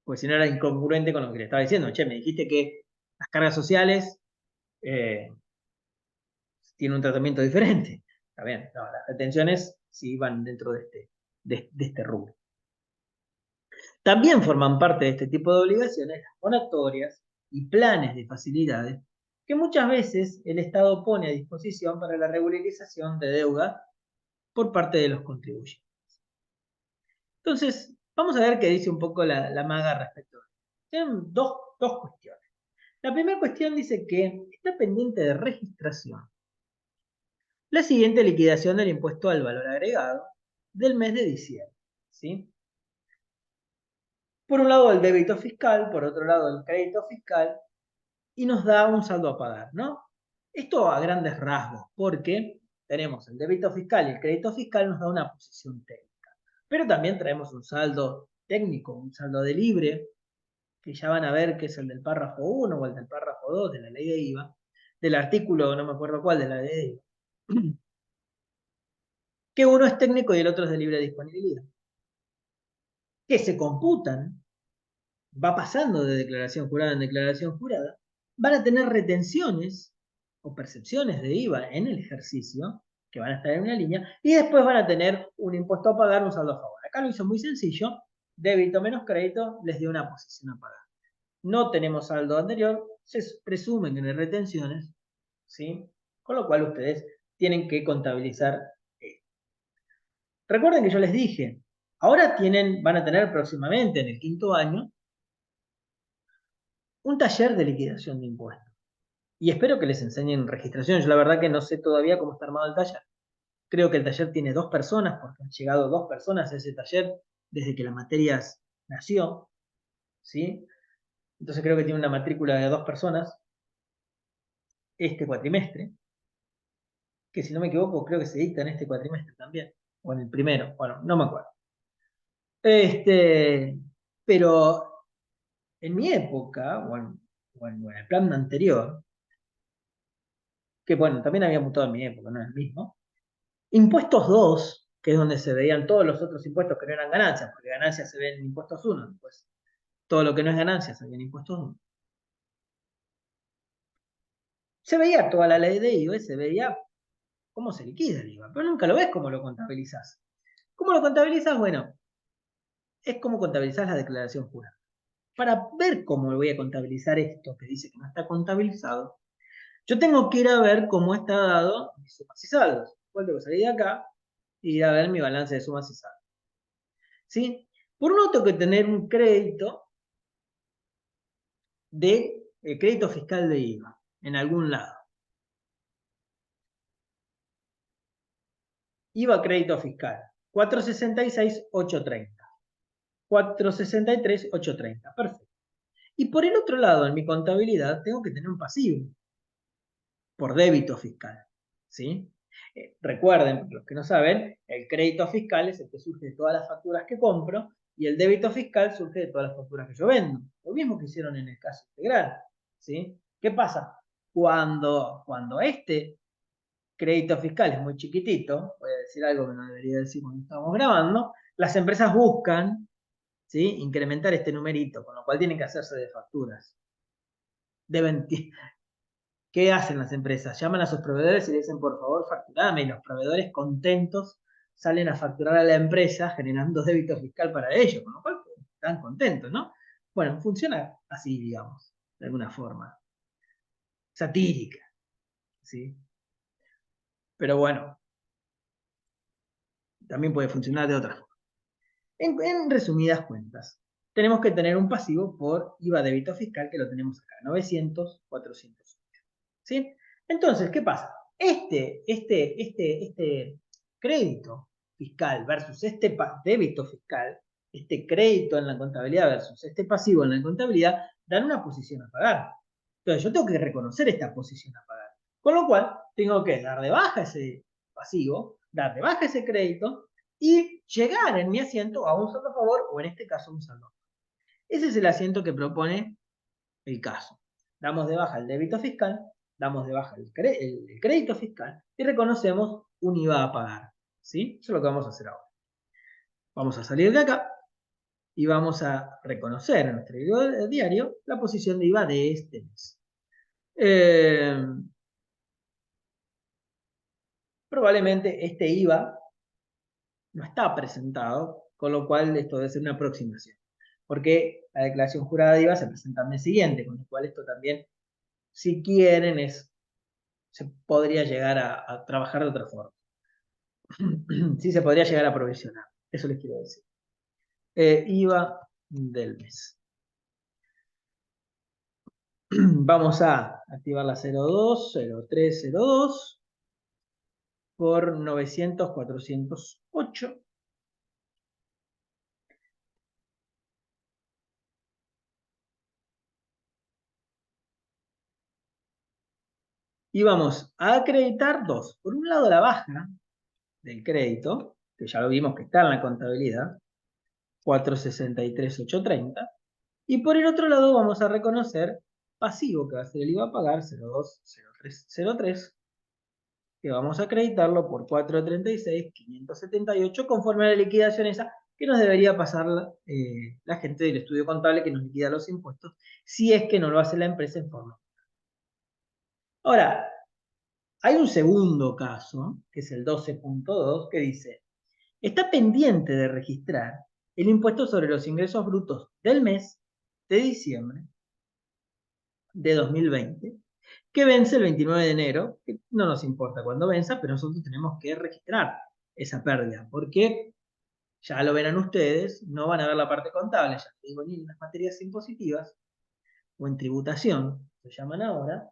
Porque si no era incongruente con lo que le estaba diciendo. Che, me dijiste que las cargas sociales tienen un tratamiento diferente. Está bien, no, las retenciones sí van dentro de este rubro. También forman parte de este tipo de obligaciones las moratorias y planes de facilidades que muchas veces el Estado pone a disposición para la regularización de deuda por parte de los contribuyentes. Entonces, vamos a ver qué dice un poco la maga respecto a esto. Tienen dos cuestiones. La primera cuestión dice que está pendiente de registración la siguiente liquidación del impuesto al valor agregado del mes de diciembre. ¿Sí? Por un lado el débito fiscal, por otro lado el crédito fiscal, y nos da un saldo a pagar, ¿no? Esto a grandes rasgos, porque tenemos el débito fiscal y el crédito fiscal nos da una posición técnica. Pero también traemos un saldo técnico, un saldo de libre, que ya van a ver que es el del párrafo 1 o el del párrafo 2 de la ley de IVA, del artículo, no me acuerdo cuál, de la ley de IVA. Que uno es técnico y el otro es de libre disponibilidad. Que se computan, va pasando de declaración jurada en declaración jurada, van a tener retenciones o percepciones de IVA en el ejercicio, que van a estar en una línea, y después van a tener un impuesto a pagar, un saldo a favor. Acá lo hizo muy sencillo, débito menos crédito les dio una posición a pagar. No tenemos saldo anterior, se presumen que no hay retenciones, ¿sí? Con lo cual ustedes tienen que contabilizar esto. Recuerden que yo les dije, ahora van a tener próximamente, en el 5º año, un taller de liquidación de impuestos. Y espero que les enseñen registración. Yo la verdad que no sé todavía cómo está armado el taller. Creo que el taller tiene 2 personas, porque han llegado 2 personas a ese taller desde que la materia nació, ¿sí? Entonces creo que tiene una matrícula de 2 personas este cuatrimestre, que si no me equivoco creo que se dicta en este cuatrimestre también, o en el primero, bueno, no me acuerdo. Pero en mi época, o en el plan anterior, que bueno, también había mutado en mi época, no es el mismo, impuestos 2, que es donde se veían todos los otros impuestos que no eran ganancias, porque ganancias se ven en impuestos 1, pues todo lo que no es ganancias se ve en impuestos 1. Se veía toda la ley de IVA, se veía cómo se liquida el IVA, pero nunca lo ves cómo lo contabilizás. ¿Cómo lo contabilizás? Bueno, es como contabilizás la declaración jurada. Para ver cómo voy a contabilizar esto que dice que no está contabilizado, yo tengo que ir a ver cómo está dado mis sumas y saldos. Igual tengo que salir de acá y ir a ver mi balance de sumas y saldos. ¿Sí? Por un lado tengo que tener un crédito de crédito fiscal de IVA en algún lado. IVA crédito fiscal, 466.830. 463.830, perfecto. Y por el otro lado, en mi contabilidad, tengo que tener un pasivo por débito fiscal. ¿Sí? Recuerden, los que no saben, el crédito fiscal es el que surge de todas las facturas que compro y el débito fiscal surge de todas las facturas que yo vendo. Lo mismo que hicieron en el caso integral. ¿Sí? ¿Qué pasa? Cuando este crédito fiscal es muy chiquitito, voy a decir algo que no debería decir cuando estamos grabando, las empresas buscan, ¿sí?, incrementar este numerito, con lo cual tienen que hacerse de facturas. ¿Qué hacen las empresas? Llaman a sus proveedores y le dicen, por favor, facturame, y los proveedores contentos salen a facturar a la empresa generando débito fiscal para ellos, con lo cual están contentos, ¿no? Bueno, funciona así, digamos, de alguna forma. Satírica, ¿sí? Pero bueno, también puede funcionar de otra forma. En resumidas cuentas, tenemos que tener un pasivo por IVA débito fiscal, que lo tenemos acá, 900, 400. ¿Sí? Entonces, ¿qué pasa? Este crédito fiscal versus este débito fiscal, este crédito en la contabilidad versus este pasivo en la contabilidad, dan una posición a pagar. Entonces, yo tengo que reconocer esta posición a pagar. Con lo cual, tengo que dar de baja ese pasivo, dar de baja ese crédito y llegar en mi asiento a un saldo a favor o en este caso un saldo. Ese es el asiento que propone el caso. Damos de baja el débito fiscal, damos de baja el crédito fiscal y reconocemos un IVA a pagar. ¿Sí? Eso es lo que vamos a hacer ahora. Vamos a salir de acá y vamos a reconocer en nuestro diario la posición de IVA de este mes. Probablemente este IVA no está presentado, con lo cual esto debe ser una aproximación. Porque la declaración jurada de IVA se presenta al mes siguiente, con lo cual esto también, si quieren, se podría llegar a trabajar de otra forma. Sí, se podría llegar a provisionar. Eso les quiero decir. IVA del mes. Vamos a activar la 02, 03, 02 por 900, 408. Y vamos a acreditar dos. Por un lado, la baja del crédito, que ya lo vimos que está en la contabilidad, 463,830. Y por el otro lado, vamos a reconocer pasivo, que va a ser el IVA a pagar, 02, 03, 03, que vamos a acreditarlo por 436,578, conforme a la liquidación esa que nos debería pasar la gente del estudio contable que nos liquida los impuestos, si es que no lo hace la empresa en forma. Ahora, hay un segundo caso, que es el 12.2, que dice: está pendiente de registrar el impuesto sobre los ingresos brutos del mes de diciembre de 2020, que vence el 29 de enero, que no nos importa cuándo venza, pero nosotros tenemos que registrar esa pérdida, porque ya lo verán ustedes, no van a ver la parte contable, ya digo, ni en las materias impositivas o en tributación, se llaman ahora,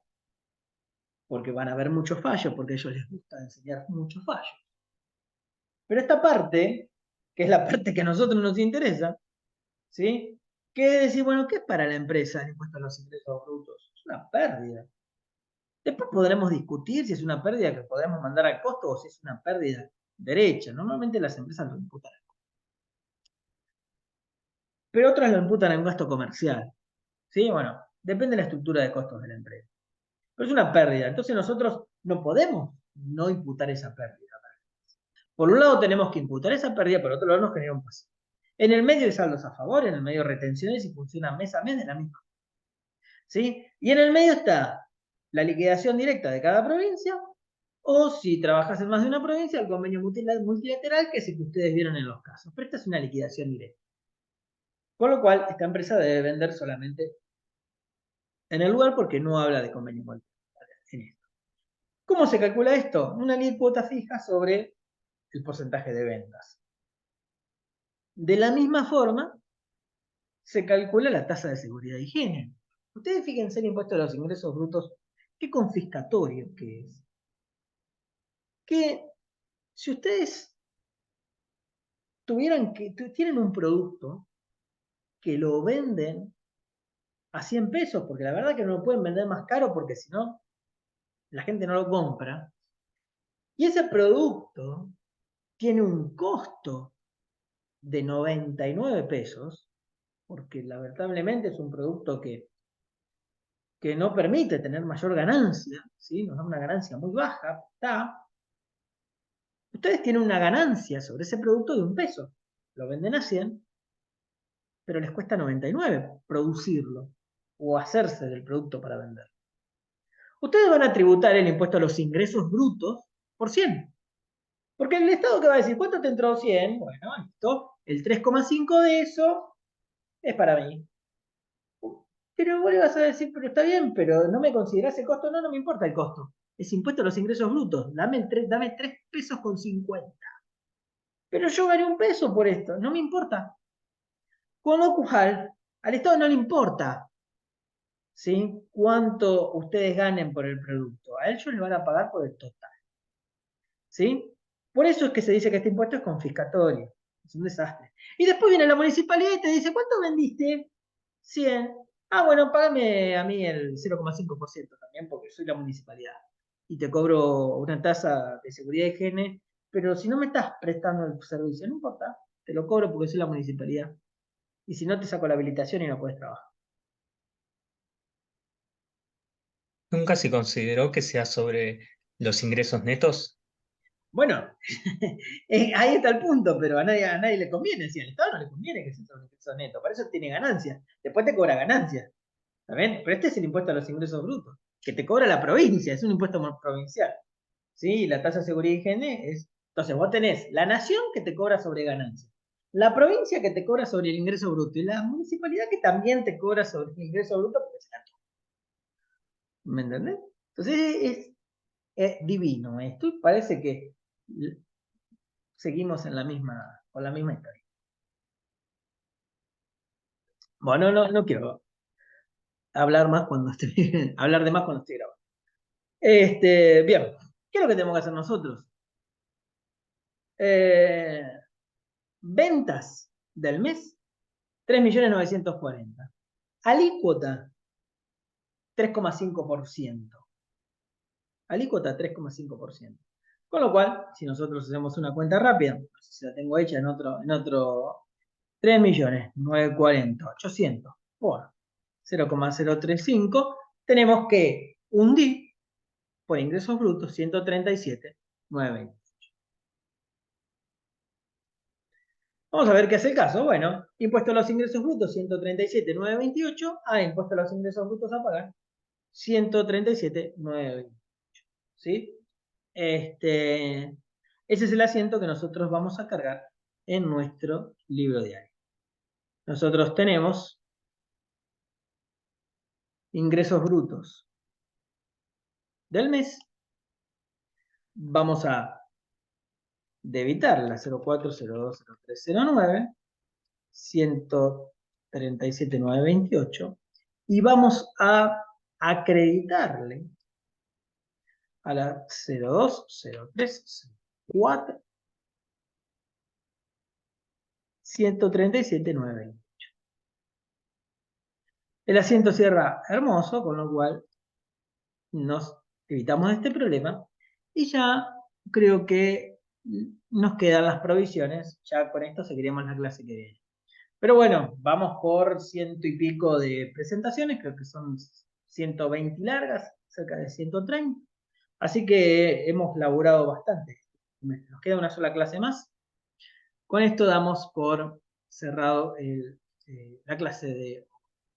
porque van a ver muchos fallos, porque a ellos les gusta enseñar muchos fallos. Pero esta parte, que es la parte que a nosotros nos interesa, ¿sí? Que es decir, bueno, ¿qué es para la empresa el impuesto a los ingresos brutos? Es una pérdida. Después podremos discutir si es una pérdida que podemos mandar al costo o si es una pérdida derecha. Normalmente las empresas lo imputan. Pero otras lo imputan en un gasto comercial. ¿Sí? Bueno, depende de la estructura de costos de la empresa. Pero es una pérdida. Entonces nosotros no podemos no imputar esa pérdida. Por un lado tenemos que imputar esa pérdida, por otro lado nos genera un pasivo. En el medio hay saldos a favor, en el medio retenciones y funciona mes a mes de la misma. ¿Sí? Y en el medio está la liquidación directa de cada provincia, o si trabajas en más de una provincia, el convenio multilateral, que es el que ustedes vieron en los casos. Pero esta es una liquidación directa. Con lo cual, esta empresa debe vender solamente en el lugar porque no habla de convenio multilateral en esto. ¿Cómo se calcula esto? Una alícuota fija sobre el porcentaje de ventas. De la misma forma, se calcula la tasa de seguridad y higiene. Ustedes fíjense el impuesto a los ingresos brutos, qué confiscatorio que es. Que si ustedes tienen un producto que lo venden a 100 pesos, porque la verdad que no lo pueden vender más caro porque si no, la gente no lo compra, y ese producto tiene un costo de 99 pesos, porque lamentablemente es un producto que no permite tener mayor ganancia, ¿sí? Nos da una ganancia muy baja, ustedes tienen una ganancia sobre ese producto de 1 peso, lo venden a 100, pero les cuesta 99 producirlo o hacerse del producto para vender. Ustedes van a tributar el impuesto a los ingresos brutos por 100. Porque el Estado que va a decir, ¿cuánto te entró 100? Bueno, listo, el 3,5 de eso es para mí. Pero vos le vas a decir, pero está bien, pero no me considerás el costo. No, no me importa el costo. es impuesto a los ingresos brutos. Dame 3 pesos con 50. Pero yo gané 1 peso por esto, no me importa. Con lo cual, al Estado no le importa, ¿sí?, cuánto ustedes ganen por el producto. A ellos les van a pagar por el total. ¿Sí? Por eso es que se dice que este impuesto es confiscatorio. Es un desastre. Y después viene la municipalidad y te dice, ¿cuánto vendiste? 100. Ah, bueno, págame a mí el 0,5% también, porque soy la municipalidad. Y te cobro una tasa de seguridad y higiene, pero si no me estás prestando el servicio, no importa, te lo cobro porque soy la municipalidad. Y si no, te saco la habilitación y no puedes trabajar. ¿Nunca se consideró que sea sobre los ingresos netos? Bueno, ahí está el punto, pero a nadie le conviene. Si al Estado no le conviene que sea sobre ingresos netos, para eso tiene ganancias. Después te cobra ganancias. ¿Está bien? Pero este es el impuesto a los ingresos brutos, que te cobra la provincia, es un impuesto provincial. ¿Sí? La tasa de seguridad y higiene es. Entonces, vos tenés la nación que te cobra sobre ganancias, la provincia que te cobra sobre el ingreso bruto y la municipalidad que también te cobra sobre el ingreso bruto porque se la toma. ¿Me entendés? Entonces, es divino esto y parece que seguimos con la misma historia. Bueno, no quiero hablar más cuando hablar de más cuando estoy grabando. Bien, ¿qué es lo que tenemos que hacer nosotros? Ventas del mes, 3.940.000. Alícuota, 3,5%. Alícuota, 3,5%. Con lo cual, si nosotros hacemos una cuenta rápida, no sé si la tengo hecha en otro 3.940.800 por 0,035, tenemos que hundir por ingresos brutos 137.920. Vamos a ver qué hace el caso. Bueno, impuesto a los ingresos brutos 137.928. Impuesto a los ingresos brutos a pagar 137.928. ¿Sí? Ese es el asiento que nosotros vamos a cargar en nuestro libro diario. Nosotros tenemos ingresos brutos del mes. Vamos a debitar la 04020309, 137.928, y vamos a acreditarle a la 020304 137.920. El asiento cierra hermoso, con lo cual nos evitamos este problema y ya creo que nos quedan las provisiones. Ya con esto seguiremos la clase que viene. Pero bueno, vamos por 100 y pico de presentaciones, creo que son 120 largas, cerca de 130. Así que hemos laburado bastante. Nos queda una sola clase más. Con esto damos por cerrado la clase de